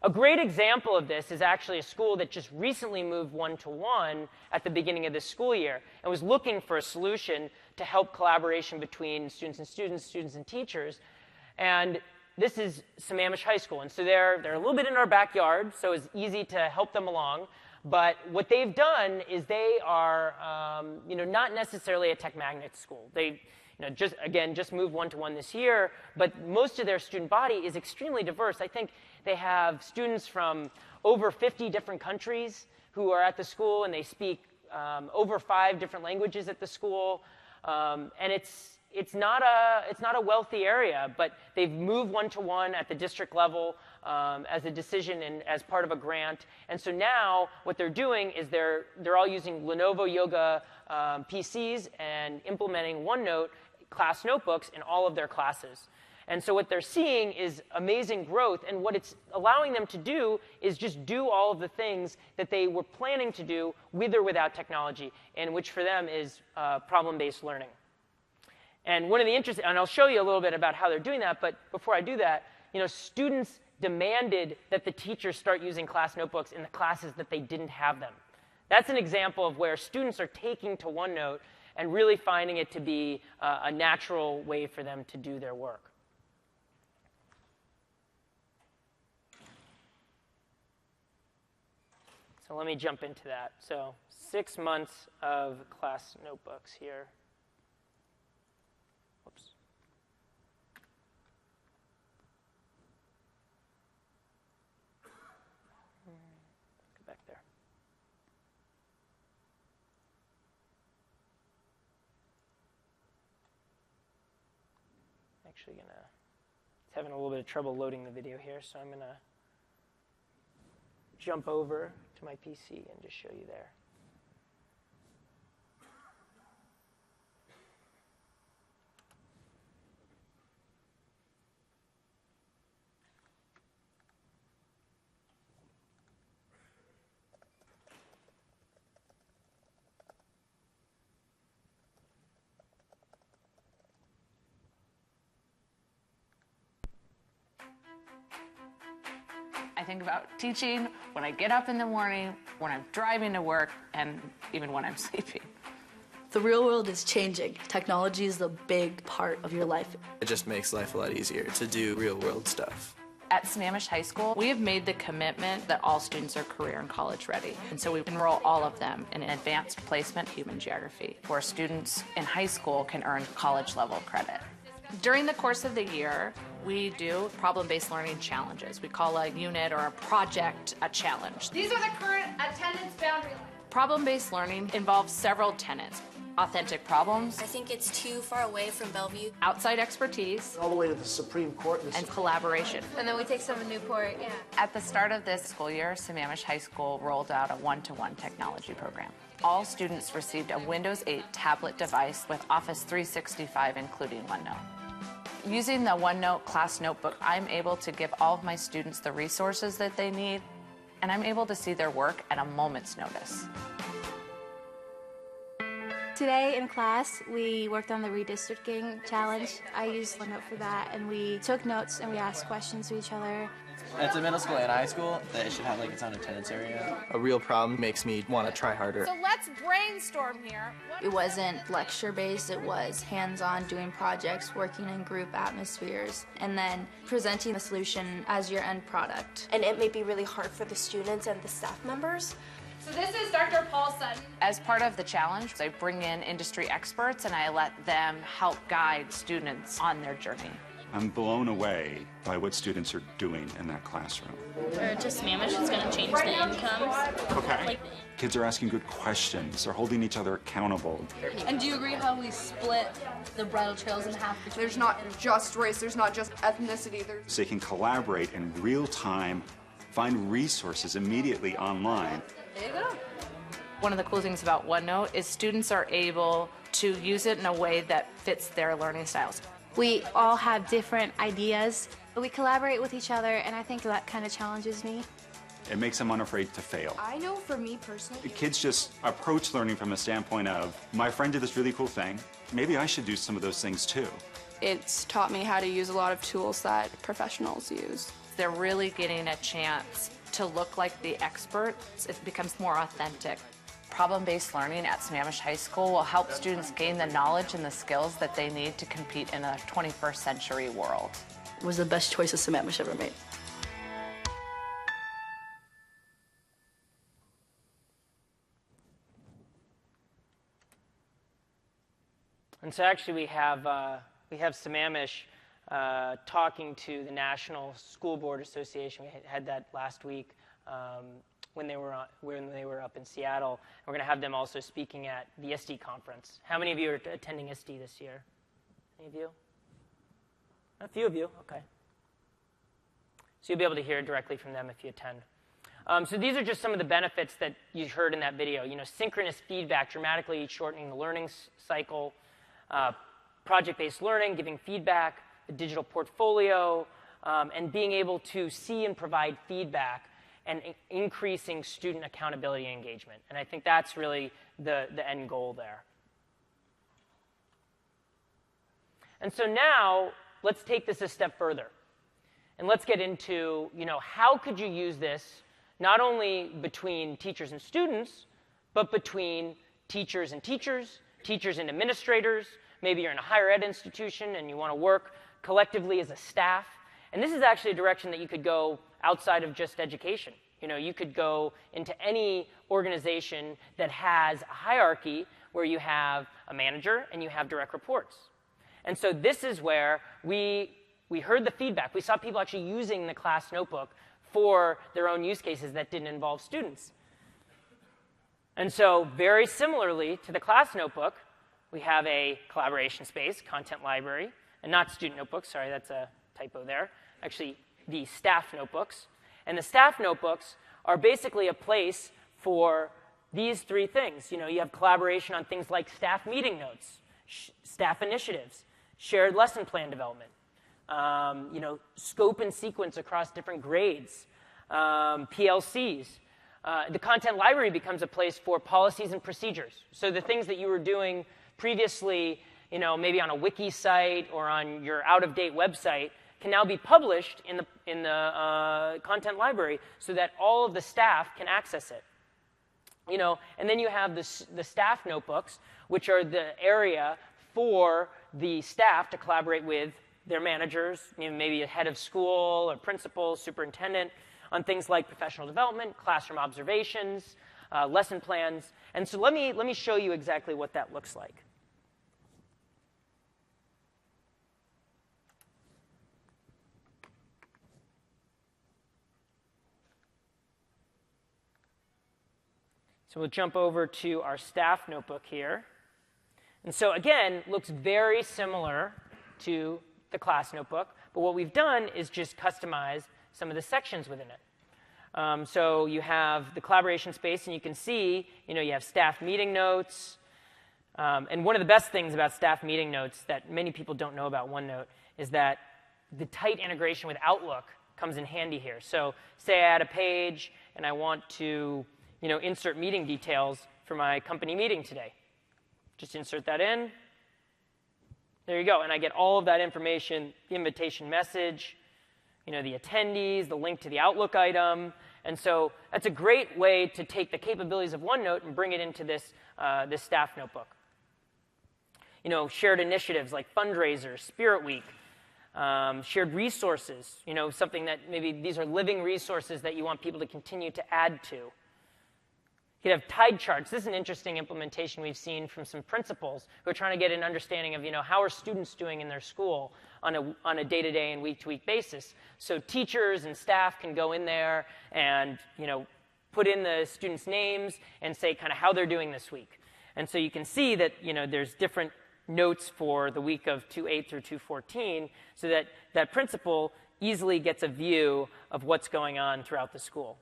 A great example of this is actually a school that just recently moved one-to-one at the beginning of this school year and was looking for a solution to help collaboration between students, students and teachers. And this is Sammamish High School, and so they're a little bit in our backyard, so it's easy to help them along. But what they've done is they are, not necessarily a tech magnet school. They, just moved one-to-one this year, but most of their student body is extremely diverse. I think they have students from over 50 different countries who are at the school, and they speak over 5 different languages at the school. And it's not a wealthy area, but they've moved one-to-one at the district level as a decision and as part of a grant. And so now what they're doing is they're all using Lenovo Yoga PCs and implementing OneNote class notebooks in all of their classes. And so what they're seeing is amazing growth, and what it's allowing them to do is just do all of the things that they were planning to do with or without technology, and which for them is problem-based learning. And one of the interesting, and I'll show you a little bit about how they're doing that, but before I do that, students demanded that the teachers start using class notebooks in the classes that they didn't have them. That's an example of where students are taking to OneNote and really finding it to be a natural way for them to do their work. So let me jump into that. So 6 months of class notebooks here. Whoops. Go back there. Actually it's having a little bit of trouble loading the video here, so I'm gonna jump over to my PC and just show you there. I think about teaching when I get up in the morning, when I'm driving to work, and even when I'm sleeping. The real world is changing. Technology is a big part of your life. It just makes life a lot easier to do real world stuff. At Sammamish High School, we have made the commitment that all students are career and college ready. And so we enroll all of them in an advanced placement human geography, where students in high school can earn college level credit. During the course of the year, we do problem-based learning challenges. We call a unit or a project a challenge. These are the current attendance boundary lines. Problem-based learning involves several tenets. Authentic problems. I think it's too far away from Bellevue. Outside expertise. All the way to the Supreme Court. And collaboration. And then we take some in Newport, yeah. At the start of this school year, Sammamish High School rolled out a one-to-one technology program. All students received a Windows 8 tablet device with Office 365, including OneNote. Using the OneNote class notebook, I'm able to give all of my students the resources that they need, and I'm able to see their work at a moment's notice. Today in class, we worked on the redistricting challenge. I used OneNote for that, and we took notes and we asked questions to each other. It's a middle school and high school that it should have like its own attendance area. A real problem makes me want to try harder. So let's brainstorm here. It wasn't lecture-based, it was hands-on, doing projects, working in group atmospheres, and then presenting the solution as your end product. And it may be really hard for the students and the staff members. So this is Dr. Paul Sutton. As part of the challenge, I bring in industry experts and I let them help guide students on their journey. I'm blown away by what students are doing in that classroom. Or just Sammamish is going to change the incomes. Okay. Kids are asking good questions. They're holding each other accountable. And do you agree how we split the bridle trails in half? There's not just race, there's not just ethnicity. So they can collaborate in real time, find resources immediately online. There you go. One of the cool things about OneNote is students are able to use it in a way that fits their learning styles. We all have different ideas. We collaborate with each other, and I think that kind of challenges me. It makes them unafraid to fail. I know for me personally. Kids just approach learning from a standpoint of, my friend did this really cool thing. Maybe I should do some of those things too. It's taught me how to use a lot of tools that professionals use. They're really getting a chance to look like the experts. It becomes more authentic. Problem-based learning at Sammamish High School will help students gain the knowledge and the skills that they need to compete in a 21st century world. It was the best choice Sammamish ever made. And so actually we have Sammamish talking to the National School Board Association. We had that last week when they were up in Seattle. We're going to have them also speaking at the ISTE conference. How many of you are attending ISTE this year? Any of you? A few of you, okay. So you'll be able to hear directly from them if you attend. So these are just some of the benefits that you heard in that video. You know, synchronous feedback, dramatically shortening the learning cycle, project-based learning, giving feedback, the digital portfolio, and being able to see and provide feedback and increasing student accountability and engagement. And I think that's really the end goal there. And so now, let's take this a step further. And let's get into, you know, how could you use this not only between teachers and students, but between teachers and teachers, teachers and administrators. Maybe you're in a higher ed institution and you want to work collectively as a staff. And this is actually a direction that you could go outside of just education. You know, you could go into any organization that has a hierarchy where you have a manager and you have direct reports. And so this is where we heard the feedback. We saw people actually using the class notebook for their own use cases that didn't involve students. And so very similarly to the class notebook, we have a collaboration space, content library, and not student notebooks. Sorry, that's a typo there. Actually, the staff notebooks. And the staff notebooks are basically a place for these three things. You know, you have collaboration on things like staff meeting notes, staff initiatives, shared lesson plan development, you know, scope and sequence across different grades, PLCs. The content library becomes a place for policies and procedures. So the things that you were doing previously, you know, maybe on a wiki site or on your out-of-date website, can now be published in the content library so that all of the staff can access it. You know, and then you have the staff notebooks, which are the area for the staff to collaborate with their managers, you know, maybe a head of school or principal, superintendent, on things like professional development, classroom observations, lesson plans. And so let me show you exactly what that looks like. So we'll jump over to our staff notebook here. And so again, looks very similar to the class notebook, but what we've done is just customize some of the sections within it. So you have the collaboration space, and you can see, you know, you have staff meeting notes. And one of the best things about staff meeting notes that many people don't know about OneNote is that the tight integration with Outlook comes in handy here. So say I add a page and I want to, you know, insert meeting details for my company meeting today. Just insert that in. There you go. And I get all of that information, the invitation message, you know, the attendees, the link to the Outlook item. And so that's a great way to take the capabilities of OneNote and bring it into this staff notebook. You know, shared initiatives like fundraisers, Spirit Week, shared resources, you know, something that maybe these are living resources that you want people to continue to add to. You could have tide charts. This is an interesting implementation we've seen from some principals who are trying to get an understanding of, you know, how are students doing in their school on a day-to-day and week-to-week basis. So teachers and staff can go in there and, you know, put in the students' names and say kind of how they're doing this week. And so you can see that, you know, there's different notes for the week of 2/8 through 2/14 so that that principal easily gets a view of what's going on throughout the school.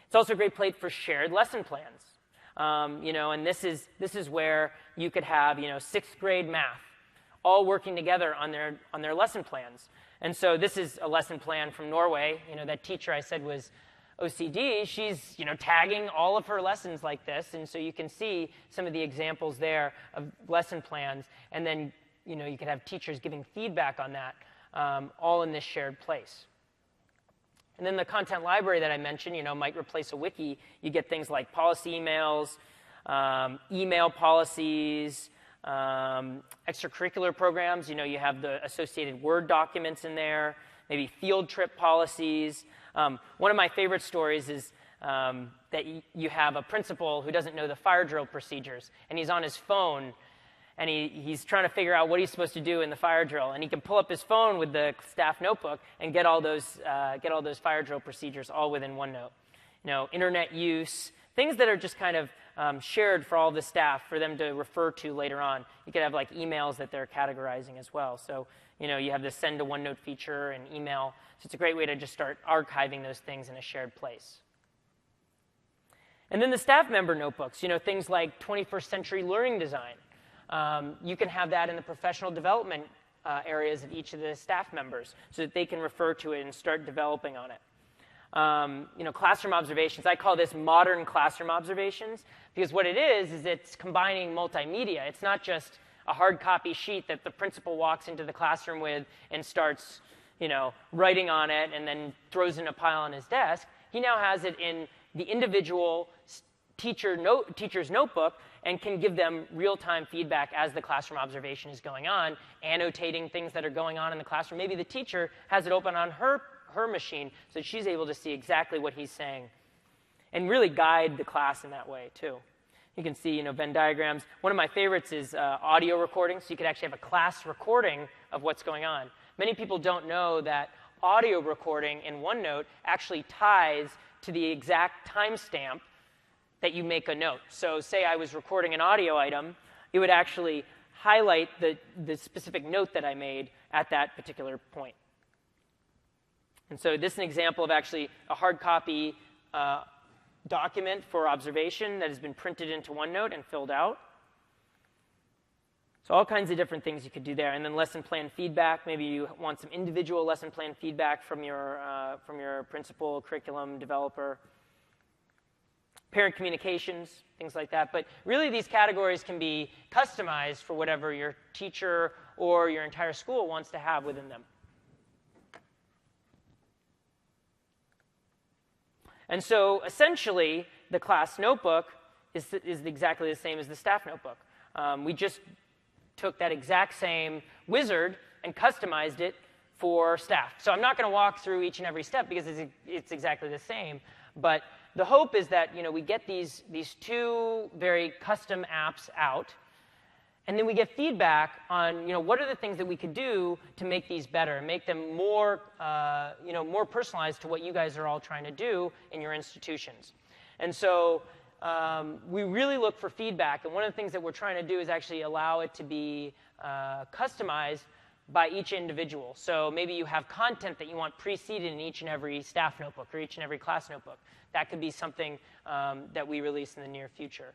It's also a great place for shared lesson plans. You know, and this is where you could have, you know, 6th grade math all working together on their lesson plans. And so this is a lesson plan from Norway. You know, that teacher I said was OCD. She's, you know, tagging all of her lessons like this. And so you can see some of the examples there of lesson plans. And then, you know, you could have teachers giving feedback on that, all in this shared place. And then the content library that I mentioned, you know, might replace a wiki. You get things like policy emails, email policies, extracurricular programs. You know, you have the associated Word documents in there, maybe field trip policies. One of my favorite stories is that you have a principal who doesn't know the fire drill procedures, and he's on his phone, and he's trying to figure out what he's supposed to do in the fire drill, and he can pull up his phone with the staff notebook and get all those fire drill procedures all within OneNote. You know, internet use, things that are just kind of shared for all the staff for them to refer to later on. You could have like emails that they're categorizing as well. So, you know, you have the send to OneNote feature and email. So it's a great way to just start archiving those things in a shared place. And then the staff member notebooks, you know, things like 21st century learning design. You can have that in the professional development areas of each of the staff members so that they can refer to it and start developing on it. You know, classroom observations. I call this modern classroom observations because what it is it's combining multimedia. It's not just a hard copy sheet that the principal walks into the classroom with and starts, you know, writing on it and then throws in a pile on his desk. He now has it in the individual teacher's notebook and can give them real-time feedback as the classroom observation is going on, annotating things that are going on in the classroom. Maybe the teacher has it open on her machine so that she's able to see exactly what he's saying and really guide the class in that way too. You can see, you know, Venn diagrams. One of my favorites is audio recording, so you could actually have a class recording of what's going on. Many people don't know that audio recording in OneNote actually ties to the exact timestamp that you make a note. So say I was recording an audio item, it would actually highlight the specific note that I made at that particular point. And so this is an example of actually a hard copy document for observation that has been printed into OneNote and filled out. So all kinds of different things you could do there. And then lesson plan feedback. Maybe you want some individual lesson plan feedback from your principal, curriculum developer. Parent communications, things like that. But really these categories can be customized for whatever your teacher or your entire school wants to have within them. And so essentially the class notebook is exactly the same as the staff notebook. We just took that exact same wizard and customized it for staff. So I'm not going to walk through each and every step because it's exactly the same. But the hope is that, you know, we get these two very custom apps out, and then we get feedback on, you know, what are the things that we could do to make these better, make them more, you know, more personalized to what you guys are all trying to do in your institutions. And so we really look for feedback, and one of the things that we're trying to do is actually allow it to be customized by each individual. So maybe you have content that you want preceded in each and every staff notebook or each and every class notebook. That could be something that we release in the near future.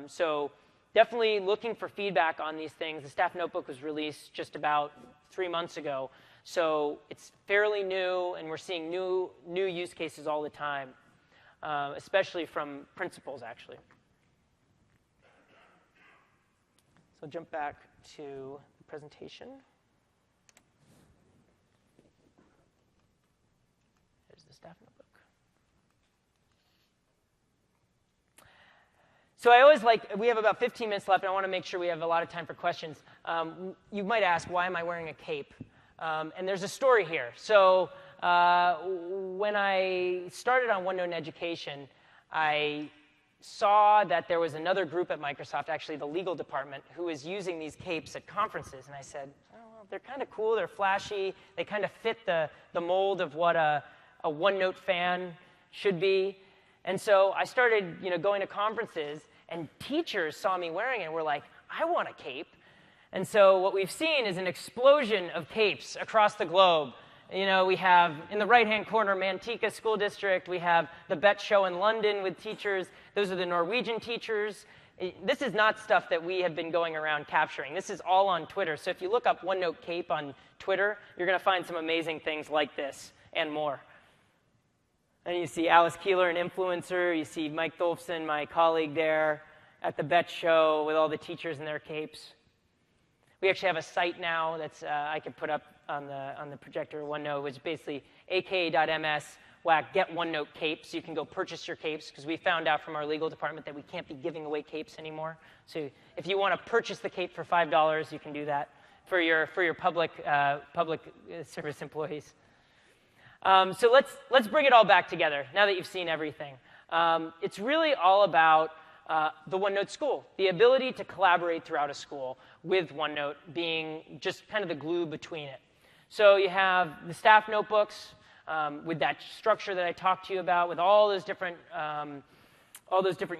So definitely looking for feedback on these things. The staff notebook was released just about 3 months ago. So it's fairly new, and we're seeing new use cases all the time, especially from principals, actually. So I'll jump back to the presentation. There's the staff notebook. So I always we have about 15 minutes left, and I want to make sure we have a lot of time for questions. You might ask, why am I wearing a cape? And there's a story here. So when I started on OneNote in Education, I saw that there was another group at Microsoft, actually the legal department, who was using these capes at conferences. And I said, oh, well, they're kind of cool, they're flashy, they kind of fit the mold of what a OneNote fan should be. And so I started, you know, going to conferences, and teachers saw me wearing it and were like, I want a cape. And so what we've seen is an explosion of capes across the globe. You know, we have, in the right-hand corner, Manteca School District. We have the Bet Show in London with teachers. Those are the Norwegian teachers. This is not stuff that we have been going around capturing. This is all on Twitter. So if you look up OneNote Cape on Twitter, you're going to find some amazing things like this and more. And you see Alice Keeler, an influencer. You see Mike Dolfson, my colleague there, at the Bet Show with all the teachers in their capes. We actually have a site now that's I could put up on the projector, OneNote, which is basically aka.ms whack Get OneNote capes. You can go purchase your capes, because we found out from our legal department that we can't be giving away capes anymore. So if you want to purchase the cape for $5, you can do that for your public service employees. So let's bring it all back together now that you've seen everything. It's really all about the OneNote school, the ability to collaborate throughout a school with OneNote being just kind of the glue between it. So you have the staff notebooks with that structure that I talked to you about, with all those different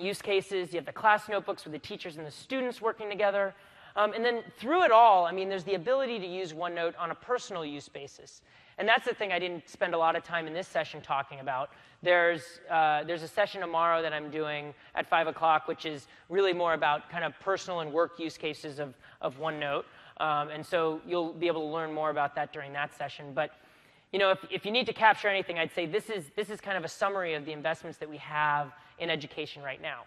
use cases. You have the class notebooks with the teachers and the students working together. And then through it all, I mean, there's the ability to use OneNote on a personal use basis. And that's the thing I didn't spend a lot of time in this session talking about. There's a session tomorrow that I'm doing at 5 o'clock, which is really more about kind of personal and work use cases of OneNote. And so you'll be able to learn more about that during that session. But you know, if you need to capture anything, I'd say this is kind of a summary of the investments that we have in education right now.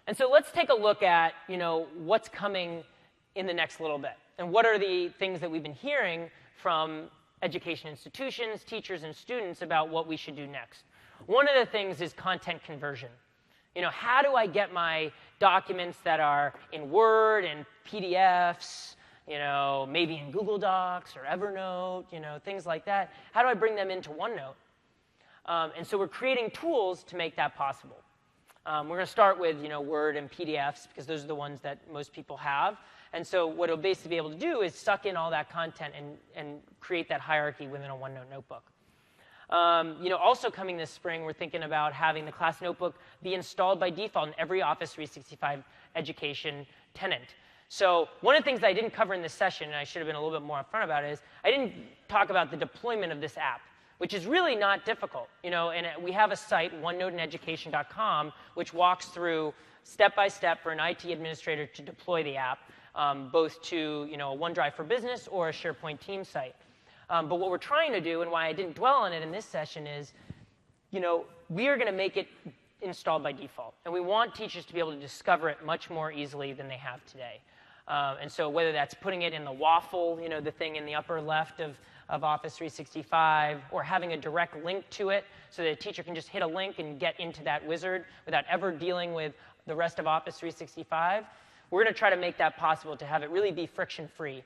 And so let's take a look at, you know, what's coming in the next little bit. And what are the things that we've been hearing from education institutions, teachers, and students about what we should do next. One of the things is content conversion. You know, how do I get my documents that are in Word and PDFs, you know, maybe in Google Docs or Evernote, you know, things like that. How do I bring them into OneNote? And so we're creating tools to make that possible. We're going to start with, you know, Word and PDFs, because those are the ones that most people have. And so what it'll basically be able to do is suck in all that content and create that hierarchy within a OneNote notebook. You know, also coming this spring, we're thinking about having the class notebook be installed by default in every Office 365 education tenant. So one of the things that I didn't cover in this session, and I should have been a little bit more upfront about it, is I didn't talk about the deployment of this app, which is really not difficult. You know, and we have a site, OneNoteInEducation.com, which walks through step-by-step for an IT administrator to deploy the app, both to, you know, a OneDrive for Business or a SharePoint team site. But what we're trying to do, and why I didn't dwell on it in this session, is, you know, we are going to make it installed by default. And we want teachers to be able to discover it much more easily than they have today. And so whether that's putting it in the waffle, you know, the thing in the upper left of Office 365, or having a direct link to it so that a teacher can just hit a link and get into that wizard without ever dealing with the rest of Office 365, we're going to try to make that possible, to have it really be friction-free.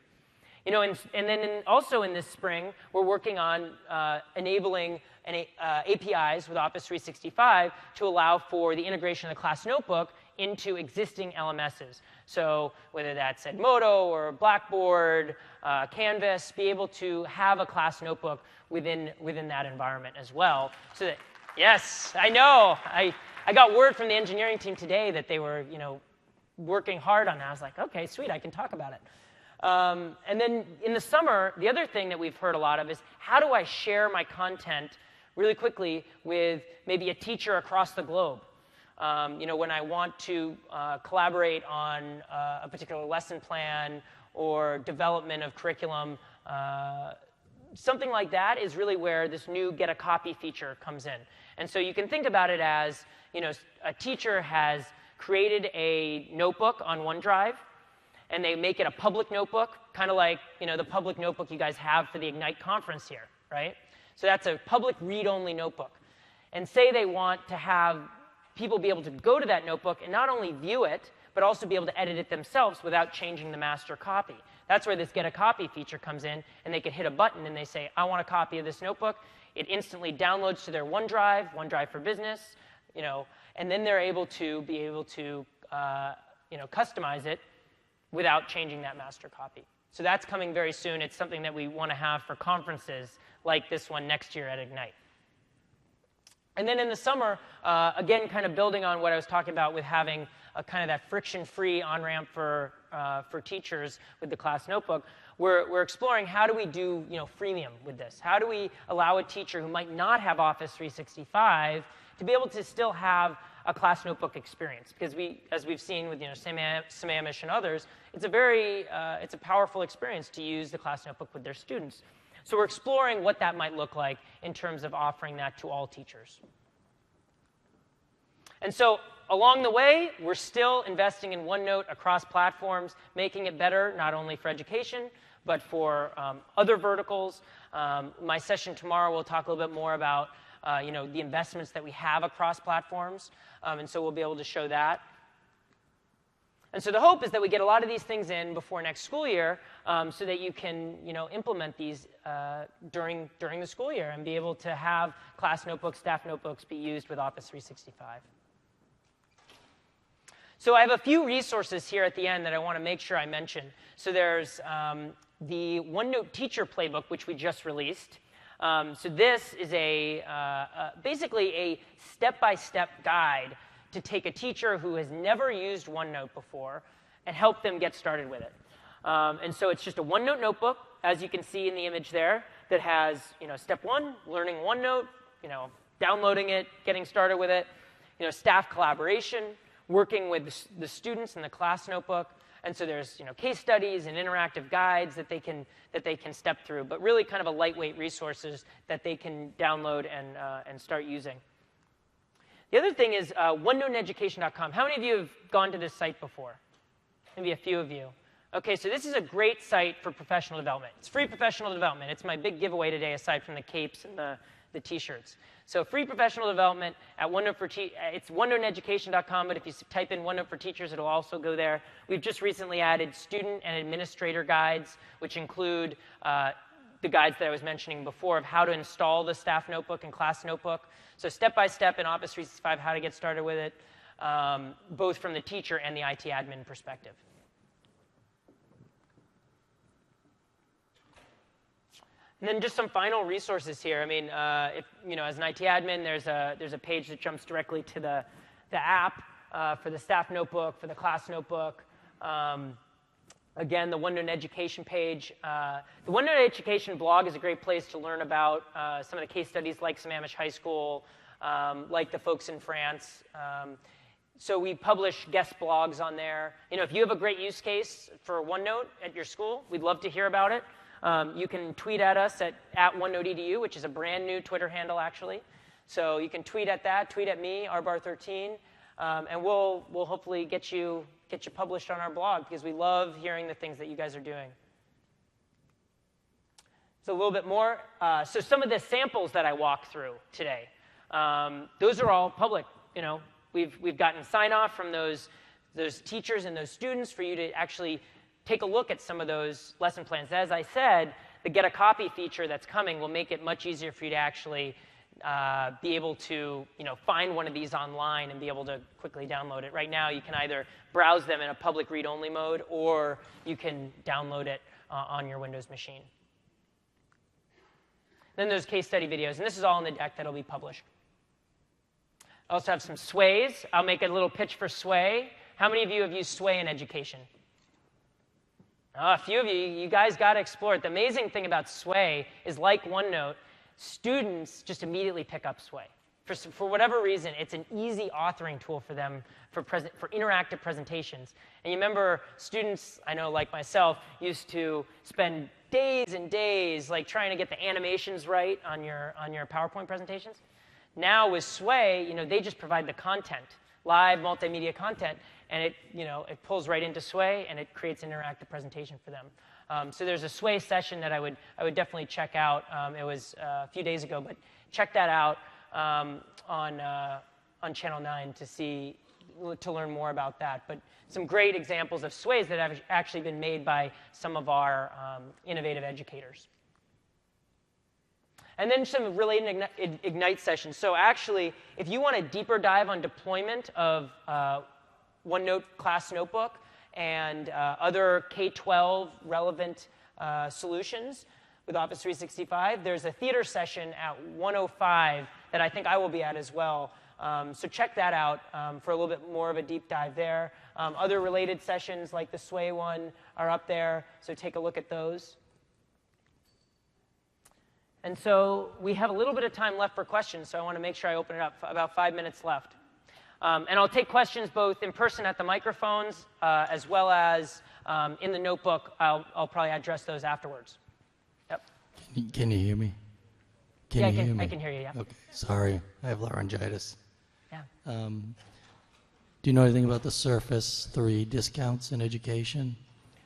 You know, and then also in this spring, we're working on enabling APIs with Office 365 to allow for the integration of the class notebook into existing LMSs. So whether that's Edmodo or Blackboard, Canvas, be able to have a class notebook within that environment as well. So that, yes, I know. I got word from the engineering team today that they were, you know, working hard on that. I was like, okay, sweet, I can talk about it. And then in the summer, the other thing that we've heard a lot of is, how do I share my content really quickly with maybe a teacher across the globe? You know, when I want to collaborate on a particular lesson plan or development of curriculum, something like that is really where this new Get a Copy feature comes in. And so you can think about it as, you know, a teacher has created a notebook on OneDrive, and they make it a public notebook, kind of like, you know, the public notebook you guys have for the Ignite conference here, right? So that's a public read-only notebook. And say they want to have people be able to go to that notebook and not only view it, but also be able to edit it themselves without changing the master copy. That's where this Get a Copy feature comes in, and they can hit a button and they say, I want a copy of this notebook. It instantly downloads to their OneDrive, OneDrive for Business, you know, and then they're able to you know, customize it without changing that master copy. So that's coming very soon. It's something that we want to have for conferences like this one next year at Ignite. And then in the summer, again, kind of building on what I was talking about with having a kind of that friction-free on-ramp for teachers with the class notebook, we're exploring how do we do, you know, freemium with this? How do we allow a teacher who might not have Office 365 to be able to still have a class notebook experience? Because as we've seen with, you know, Sammamish and others, it's a powerful experience to use the class notebook with their students. So we're exploring what that might look like in terms of offering that to all teachers. And so along the way, we're still investing in OneNote across platforms, making it better not only for education, But for other verticals, my session tomorrow will talk a little bit more about the investments that we have across platforms, and so we'll be able to show that. And so the hope is that we get a lot of these things in before next school year, so that you can implement these during the school year and be able to have class notebooks, staff notebooks be used with Office 365. So I have a few resources here at the end that I want to make sure I mention. So there's the OneNote Teacher Playbook, which we just released. So this is basically a step-by-step guide to take a teacher who has never used OneNote before and help them get started with it. And so it's just a OneNote notebook, as you can see in the image there, that has step 1, learning OneNote, downloading it, getting started with it, staff collaboration, working with the students in the class notebook. And so there's case studies and interactive guides that they can step through, but really kind of a lightweight resources that they can download and start using. The other thing is OneNoteEducation.com. How many of you have gone to this site before? Maybe a few of you. Okay, so this is a great site for professional development. It's free professional development. It's my big giveaway today, aside from the capes and the T-shirts. So free professional development at OneNote it's OneNoteEducation.com, but if you type in OneNote for Teachers, it'll also go there. We've just recently added student and administrator guides, which include the guides that I was mentioning before of how to install the staff notebook and class notebook. So step-by-step in Office 365, how to get started with it, both from the teacher and the IT admin perspective. And then just some final resources here. I mean, if as an IT admin, there's a page that jumps directly to the app for the staff notebook, for the class notebook. Again, the OneNote Education page. The OneNote Education blog is a great place to learn about some of the case studies like Sammamish High School, like the folks in France. So we publish guest blogs on there. If you have a great use case for OneNote at your school, we'd love to hear about it. You can tweet at us at OneNoteEDU, which is a brand new Twitter handle, actually. So you can tweet at that, tweet at me, rbar13, and we'll hopefully get you published on our blog, because we love hearing the things that you guys are doing. So a little bit more. So some of the samples that I walked through today, those are all public. We've gotten sign-off from those teachers and those students for you to actually take a look at some of those lesson plans. As I said, the Get a Copy feature that's coming will make it much easier for you to actually be able to find one of these online and be able to quickly download it. Right now, you can either browse them in a public read-only mode, or you can download it on your Windows machine. Then there's case study videos, and this is all in the deck that'll be published. I also have some Sways. I'll make a little pitch for Sway. How many of you have used Sway in education? A few of you guys got to explore it. The amazing thing about Sway is, like OneNote, students just immediately pick up Sway. For whatever reason, it's an easy authoring tool for them for interactive presentations. And you remember students, I know like myself, used to spend days and days trying to get the animations right on your PowerPoint presentations. Now with Sway, they just provide the content, live multimedia content, and it pulls right into Sway, and it creates an interactive presentation for them. So there's a Sway session that I would definitely check out. It was a few days ago, but check that out on Channel 9 to learn more about that. But some great examples of Sways that have actually been made by some of our innovative educators. And then some related Ignite sessions. So actually, if you want a deeper dive on deployment of OneNote Class Notebook and other K-12 relevant solutions with Office 365, there's a theater session at 1:05 that I think I will be at as well. So check that out for a little bit more of a deep dive there. Other related sessions like the Sway one are up there, so take a look at those. And so we have a little bit of time left for questions, so I want to make sure I open it up. About 5 minutes left. And I'll take questions both in person at the microphones as well as in the notebook. I'll probably address those afterwards. Yep. Can you hear me? Yeah, I can hear you, yeah. Okay, sorry. I have laryngitis. Yeah. Do you know anything about the Surface 3 discounts in education?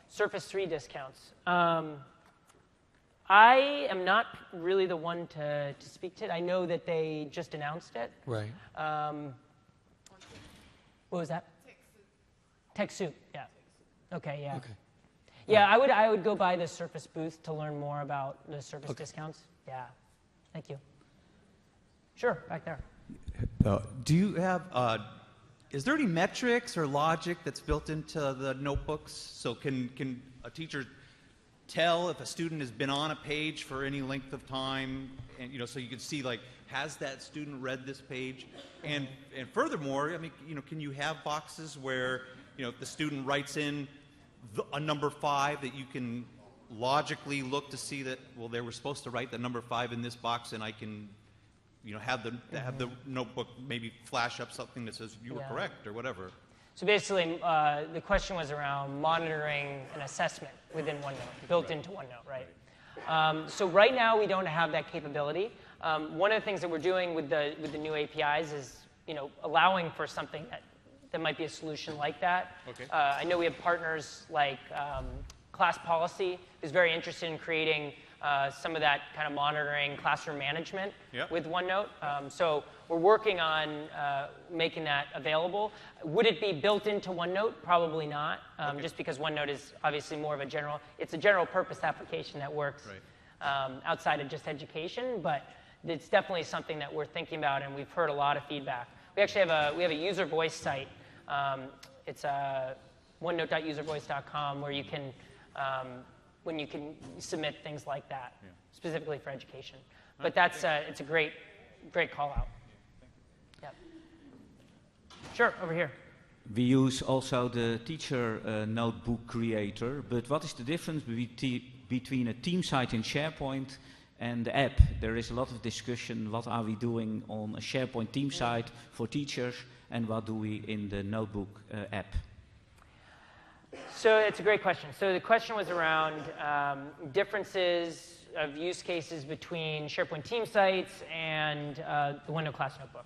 Surface 3 discounts. I am not really the one to speak to it. I know that they just announced it. Right. What was that? TechSoup, yeah. Okay, yeah. Okay. Yeah, I would go by the Surface booth to learn more about the Surface discounts. Yeah, thank you. Sure, back there. Do you have, is there any metrics or logic that's built into the notebooks? So can a teacher tell if a student has been on a page for any length of time, and so you can see, like, has that student read this page? And furthermore, I mean, can you have boxes where if the student writes in a number 5, that you can logically look to see that, well, they were supposed to write the number 5 in this box, and I can have the notebook maybe flash up something that says you were correct or whatever. So basically, the question was around monitoring an assessment within OneNote, built into OneNote, right? So right now, we don't have that capability. One of the things that we're doing with the new APIs is, allowing for something that might be a solution like that. Okay. I know we have partners like Class Policy, who's very interested in creating some of that kind of monitoring classroom management with OneNote. So we're working on making that available. Would it be built into OneNote? Probably not, just because OneNote is obviously more of a general purpose application that works outside of just education, but it's definitely something that we're thinking about, and we've heard a lot of feedback. We actually have a user voice site. It's OneNote.uservoice.com where you can when you can submit things like that, specifically for education. But it's a great call out. Yeah. Sure, over here. We use also the teacher notebook creator, but what is the difference between a team site in SharePoint and the app? There is a lot of discussion, what are we doing on a SharePoint team site for teachers, and what do we in the notebook app? So it's a great question. So the question was around differences of use cases between SharePoint team sites and the OneNote Class Notebook.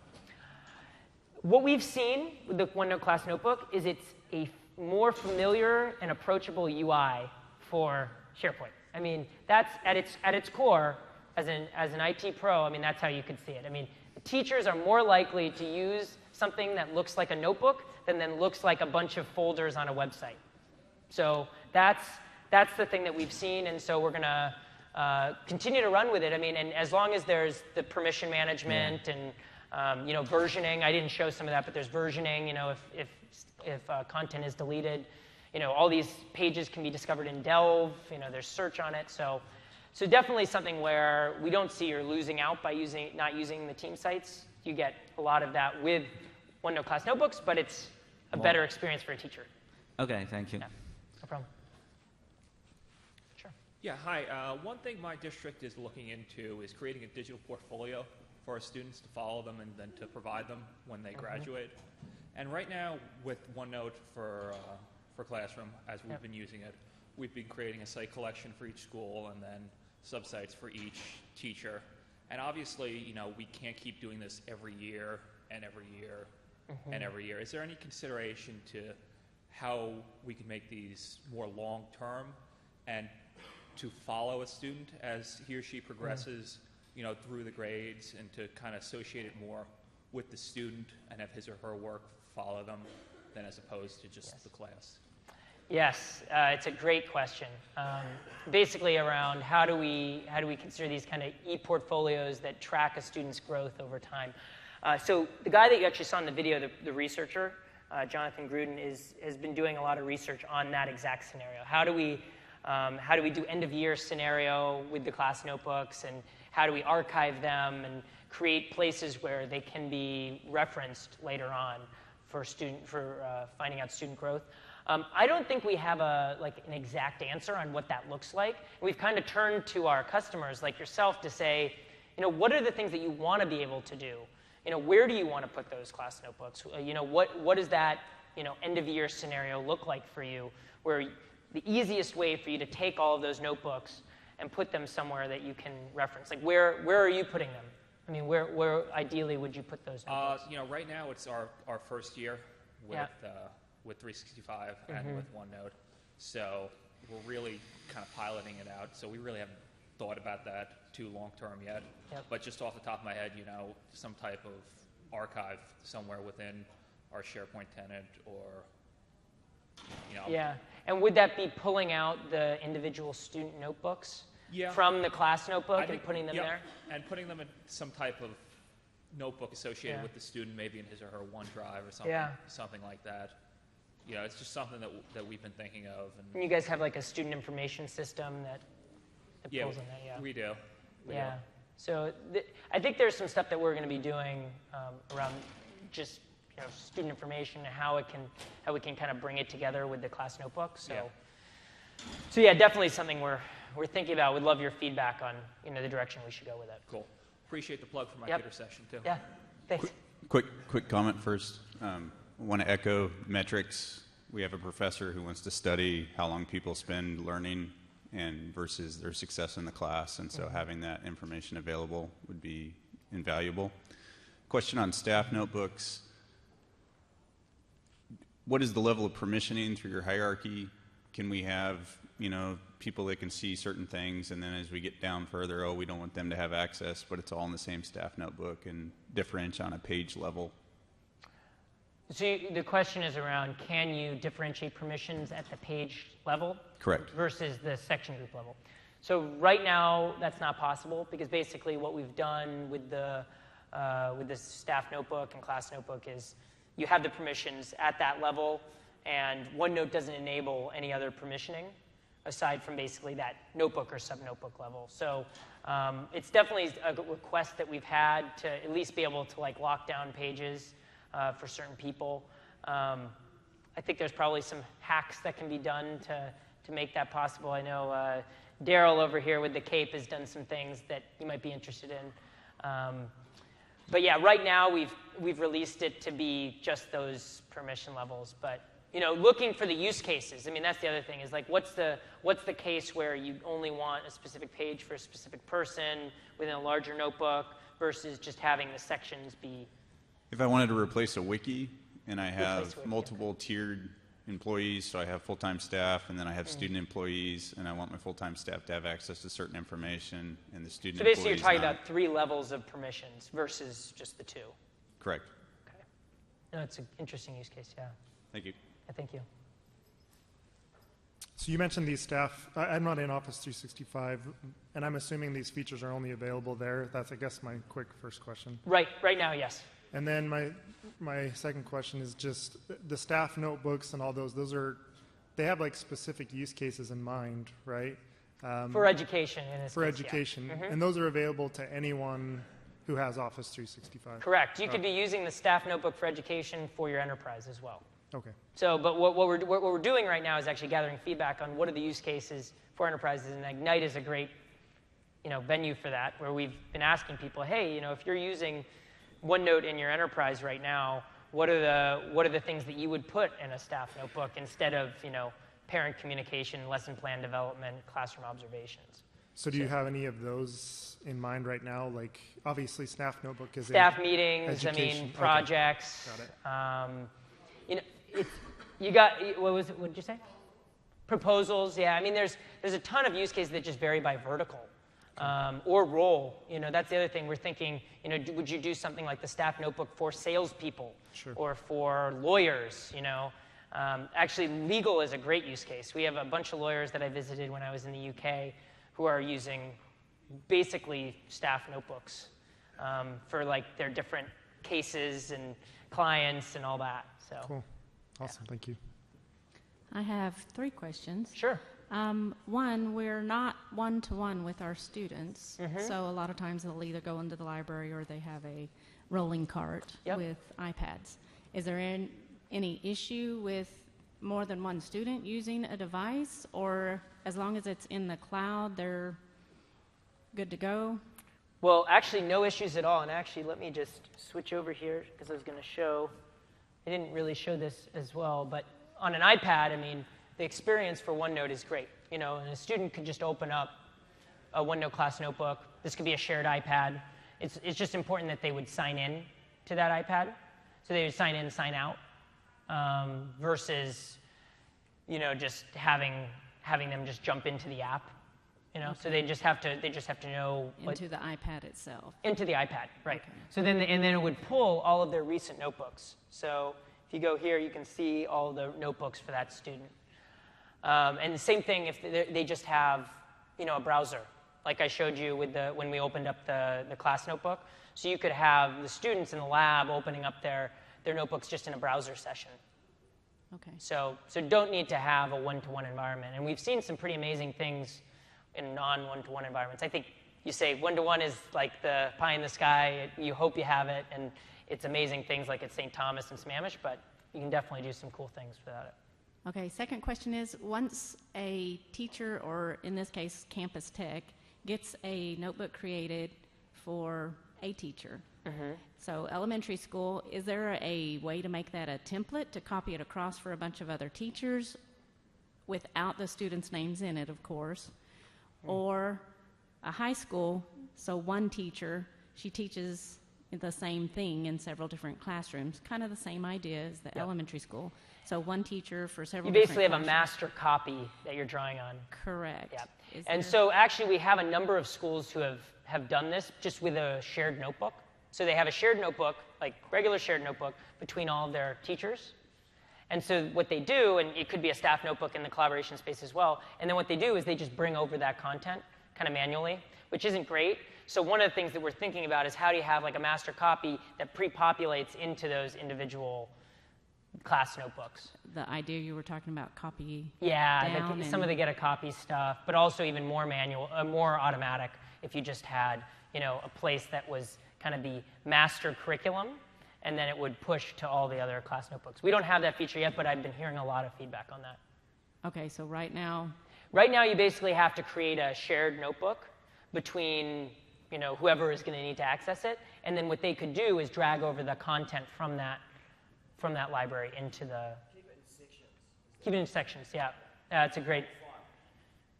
What we've seen with the OneNote Class Notebook is it's a more familiar and approachable UI for SharePoint. I mean, that's at its core, as an IT pro, I mean, that's how you could see it. I mean, teachers are more likely to use something that looks like a notebook than looks like a bunch of folders on a website. So that's the thing that we've seen, and so we're going to continue to run with it. I mean, and as long as there's the permission management and versioning. I didn't show some of that, but there's versioning. If content is deleted, all these pages can be discovered in Delve. There's search on it. So definitely something where we don't see you're losing out by not using the team sites. You get a lot of that with OneNote Class Notebooks, but it's a better experience for a teacher. Okay, thank you. Yeah, no problem. Sure. Yeah, hi. One thing my district is looking into is creating a digital portfolio for our students to follow them and then to provide them when they graduate. And right now, with OneNote for Classroom, as we've been using it, we've been creating a site collection for each school and then subsites for each teacher. And obviously, we can't keep doing this every year and every year and every year. Is there any consideration to how we can make these more long-term and to follow a student as he or she progresses, through the grades, and to kind of associate it more with the student and have his or her work follow them than as opposed to just the class? Yes, it's a great question. Basically around how do we consider these kind of e-portfolios that track a student's growth over time. So the guy that you actually saw in the video, the researcher, Jonathan Gruden, has been doing a lot of research on that exact scenario. How do we do end-of-year scenario with the class notebooks, and how do we archive them and create places where they can be referenced later on for finding out student growth? I don't think we have an exact answer on what that looks like. We've kind of turned to our customers like yourself to say, what are the things that you want to be able to do? Where do you want to put those class notebooks? What does that end-of-year scenario look like for you, where the easiest way for you to take all of those notebooks and put them somewhere that you can reference? Like, where are you putting them? I mean, where ideally would you put those notebooks? Right now it's our first year with 365 and with OneNote. So we're really kind of piloting it out. So we really have thought about that too long term yet. Yep. But just off the top of my head, some type of archive somewhere within our SharePoint tenant, or Yeah, and would that be pulling out the individual student notebooks from the class notebook and putting them there? And putting them in some type of notebook associated with the student, maybe in his or her OneDrive or something, something like that. It's just something that we've been thinking of. And you guys have like a student information system that pulls in that, we do. So I think there's some stuff that we're going to be doing around just student information and how we can kind of bring it together with the class notebook. So yeah, definitely something we're thinking about. We'd love your feedback on the direction we should go with it. Cool. Appreciate the plug for my Twitter session too. Yeah, thanks. Quick comment first. Want to echo metrics. We have a professor who wants to study how long people spend learning and versus their success in the class, and so having that information available would be invaluable. Question on staff notebooks. What is the level of permissioning through your hierarchy? Can we have, people that can see certain things, and then as we get down further, we don't want them to have access, but it's all in the same staff notebook, and differentiate on a page level? So the question is around, can you differentiate permissions at the page level? Correct. Versus the section group level. So right now, that's not possible, because basically what we've done with the staff notebook and class notebook is you have the permissions at that level, and OneNote doesn't enable any other permissioning aside from basically that notebook or sub-notebook level. So it's definitely a request that we've had to at least be able to lock down pages for certain people. I think there's probably some hacks that can be done to make that possible. I know Daryl over here with the Cape has done some things that you might be interested in. But yeah, right now we've released it to be just those permission levels. But looking for the use cases. I mean, that's the other thing is what's the case where you only want a specific page for a specific person within a larger notebook versus just having the sections be. If I wanted to replace a wiki and I have multiple tiered employees, so I have full-time staff and then I have student employees, and I want my full-time staff to have access to certain information and the student employees. So basically you're talking about 3 levels of permissions versus just the 2. Correct. Okay. No, it's an interesting use case, yeah. Thank you. Yeah, thank you. So you mentioned these staff. I'm not in Office 365, and I'm assuming these features are only available there. That's, I guess, my quick first question. Right now, yes. And then my second question is just the staff notebooks and all those they have specific use cases in mind, right? For education, in this For case, education. Yeah. Mm-hmm. And those are available to anyone who has Office 365. Correct. You could be using the staff notebook for education for your enterprise as well. Okay. So, but what we're doing right now is actually gathering feedback on what are the use cases for enterprises, and Ignite is a great, venue for that, where we've been asking people, hey, if you're using OneNote in your enterprise right now, what are the things that you would put in a staff notebook instead of parent communication, lesson plan development, classroom observations? So do you have any of those in mind right now? Obviously staff notebook is staff meetings, education. Projects. Okay. Got it. You got, what did you say? Proposals, yeah. I mean, there's a ton of use cases that just vary by vertical or role. That's the other thing we're thinking. Would you do something like the staff notebook for salespeople or for lawyers? Actually, legal is a great use case. We have a bunch of lawyers that I visited when I was in the UK who are using basically staff notebooks for their different cases and clients and all that. So. Cool. Awesome. Thank you. I have 3 questions. Sure. One, we're not one-to-one with our students, so a lot of times they'll either go into the library or they have a rolling cart with iPads. Is there any issue with more than one student using a device, or as long as it's in the cloud, they're good to go? Well, actually, no issues at all. And actually, let me just switch over here because I was going to show. I didn't really show this as well, but on an iPad, I mean, the experience for OneNote is great. And a student could just open up a OneNote class notebook. This could be a shared iPad. It's just important that they would sign in to that iPad. So they would sign in, sign out, versus, just having them just jump into the app. You know, so they just have to know into the iPad itself. Into the iPad, right? Okay. So then it would pull all of their recent notebooks. So if you go here, you can see all the notebooks for that student. And the same thing if they just have, you know, a browser, like I showed you with when we opened up the class notebook. So you could have the students in the lab opening up their notebooks just in a browser session. Okay. So don't need to have a one-to-one environment. And we've seen some pretty amazing things in non-one-to-one environments. I think you say one-to-one is like the pie in the sky. You hope you have it, and it's amazing things like at St. Thomas and Sammamish, but you can definitely do some cool things without it. Okay, second question is, once a teacher, or in this case, campus tech, gets a notebook created for a teacher, so elementary school, is there a way to make that a template to copy it across for a bunch of other teachers without the students' names in it, of course, or a high school, so one teacher, she teaches the same thing in several different classrooms, kind of the same idea as the elementary school. So one teacher for several You basically different have a master copy that you're drawing on. Correct. Yeah. And so actually we have a number of schools who have done this just with a shared notebook. So they have a shared notebook, like regular shared notebook, between all of their teachers. And so what they do, and it could be a staff notebook in the collaboration space as well, and then what they do is they just bring over that content kind of manually, which isn't great. So one of the things that we're thinking about is how do you have like a master copy that pre-populates into those individual class notebooks. The idea you were talking about, copy down some of the get a copy stuff, but also even more manual, more automatic if you just had, you know, a place that was kind of the master curriculum, and then it would push to all the other class notebooks. We don't have that feature yet, but I've been hearing a lot of feedback on that. Okay, so right now you basically have to create a shared notebook between, you know, whoever is going to need to access it, and then what they could do is drag over the content from that library into the... Keep it in sections. Keep it in sections, yeah. It's a great...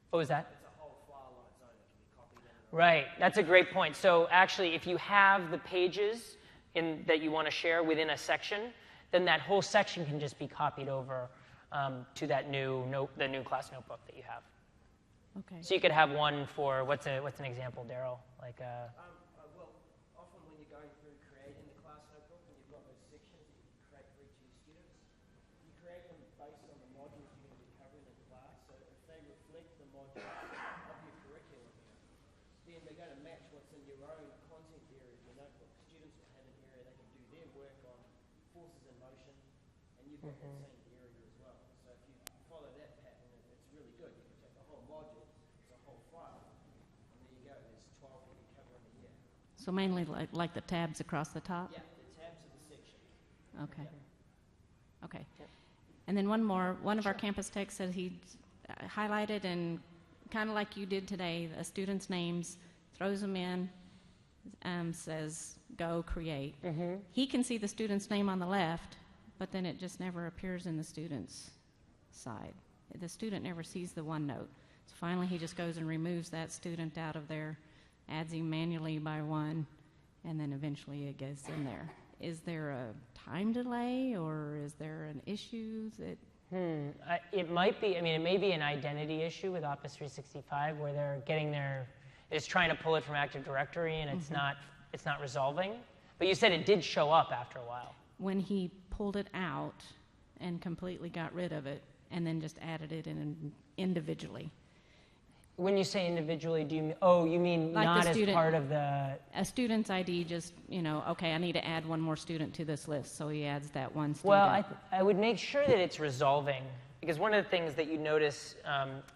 What was that? It's a whole file on its own that can be copied in. Right, that's a great point. So actually, if you have the pages that you want to share within a section, then that whole section can just be copied over to that the new class notebook that you have. Okay. So you could have one for, what's an example, Daryl? Like well, often when you're going through creating the class notebook and you've got those sections that you create for each of your students, you create them based on the modules you're going to be covering in class. So if they reflect the modules of your curriculum, then they're going to match what's in your own content area of your notebook. Students will have an area they can do their work on forces in motion, and you've got that same area as well. So if you follow that pattern, it's really good. You can take the whole module, it's a whole file, and there you go. There's 12 that you cover in a year. So mainly like the tabs across the top? Yeah, the tabs are the sections. Okay. Okay. And then one more. One of our campus techs said he highlighted, and kind of like you did today, a student's names, throws them in, says, go create. He can see the student's name on the left, but then it just never appears in the student's side. The student never sees the OneNote. So finally he just goes and removes that student out of there, adds him manually by one, and then eventually it gets in there. Is there a time delay, or is there an issue that... It might be, I mean, it may be an identity issue with Office 365 where they're getting it's trying to pull it from Active Directory and it's not resolving. But you said it did show up after a while. When he pulled it out and completely got rid of it and then just added it in individually. When you say individually, do you mean like not as part of the... A student's ID just, you know, okay, I need to add one more student to this list, so he adds that one student. Well, I would make sure that it's resolving, because one of the things that you notice,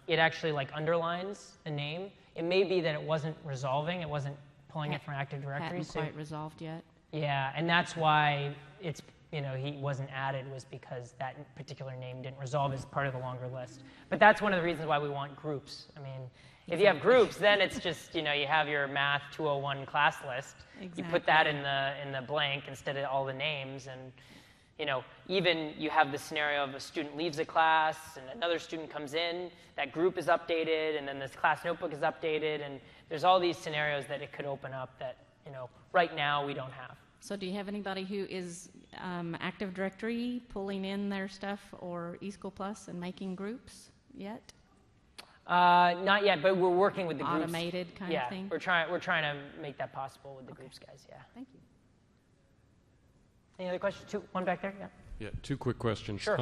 it actually like underlines the name. It may be that it wasn't resolving, it wasn't pulling it from Active Directory. Hadn't quite resolved yet. Yeah, and that's why it's, you know, he wasn't added, was because that particular name didn't resolve as part of the longer list. But that's one of the reasons why we want groups. I mean, if you have groups, then it's just, you know, you have your Math 201 class list. Exactly. You put that in the blank instead of all the names, and, you know, even you have the scenario of a student leaves a class and another student comes in, that group is updated, and then this class notebook is updated, and there's all these scenarios that it could open up that, you know, right now we don't have. So do you have anybody who is Active Directory pulling in their stuff, or eSchool Plus and making groups yet? Not yet, but we're working with the groups. Automated kind of thing? We're trying to make that possible with the groups guys, yeah. Thank you. Any other questions? One back there, yeah. Yeah, two quick questions. Sure.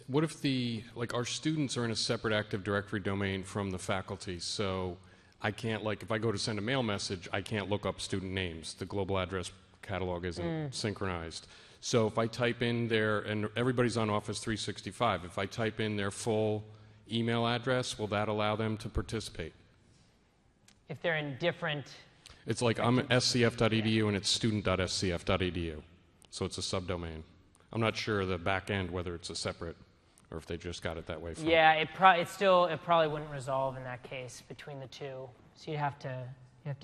What if our students are in a separate Active Directory domain from the faculty, so I can't, if I go to send a mail message, I can't look up student names. The global address catalog isn't synchronized. So if I type in and everybody's on Office 365, if I type in their full email address, will that allow them to participate? If they're in different... It's like I'm at scf.edu and it's student.scf.edu. So it's a subdomain. I'm not sure the back end whether it's a separate or if they just got it that way. Yeah, it probably wouldn't resolve in that case between the two. So you have to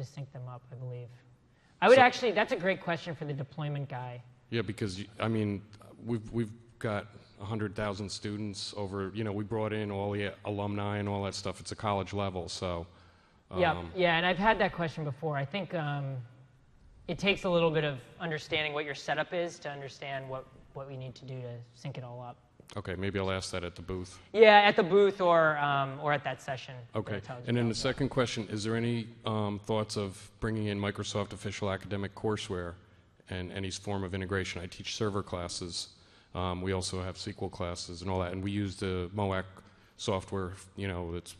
sync them up, I believe. That's a great question for the deployment guy. Yeah, because we've got 100,000 students over. We brought in all the alumni and all that stuff. It's a college level, so. Yeah, and I've had that question before. I think it takes a little bit of understanding what your setup is to understand what we need to do to sync it all up. Okay, maybe I'll ask that at the booth. Yeah, at the booth or at that session. Okay, and then the second question, is there any thoughts of bringing in Microsoft official academic courseware and any form of integration? I teach server classes. We also have SQL classes and all that, and we use the MOAC software, that's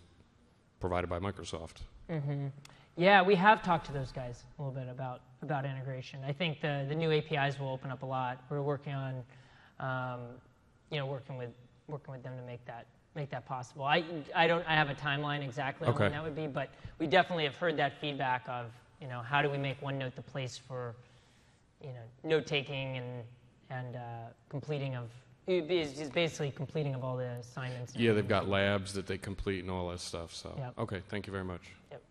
provided by Microsoft. Mm-hmm. Yeah, we have talked to those guys a little bit about integration. I think the new APIs will open up a lot. We're working on, working with them to make that possible. I have a timeline exactly on when that would be, but we definitely have heard that feedback of, how do we make OneNote the place for, note taking and completing of. Is basically completing of all the assignments. Yeah, they've got labs that they complete and all that stuff. So, yep. Okay, thank you very much. Yep.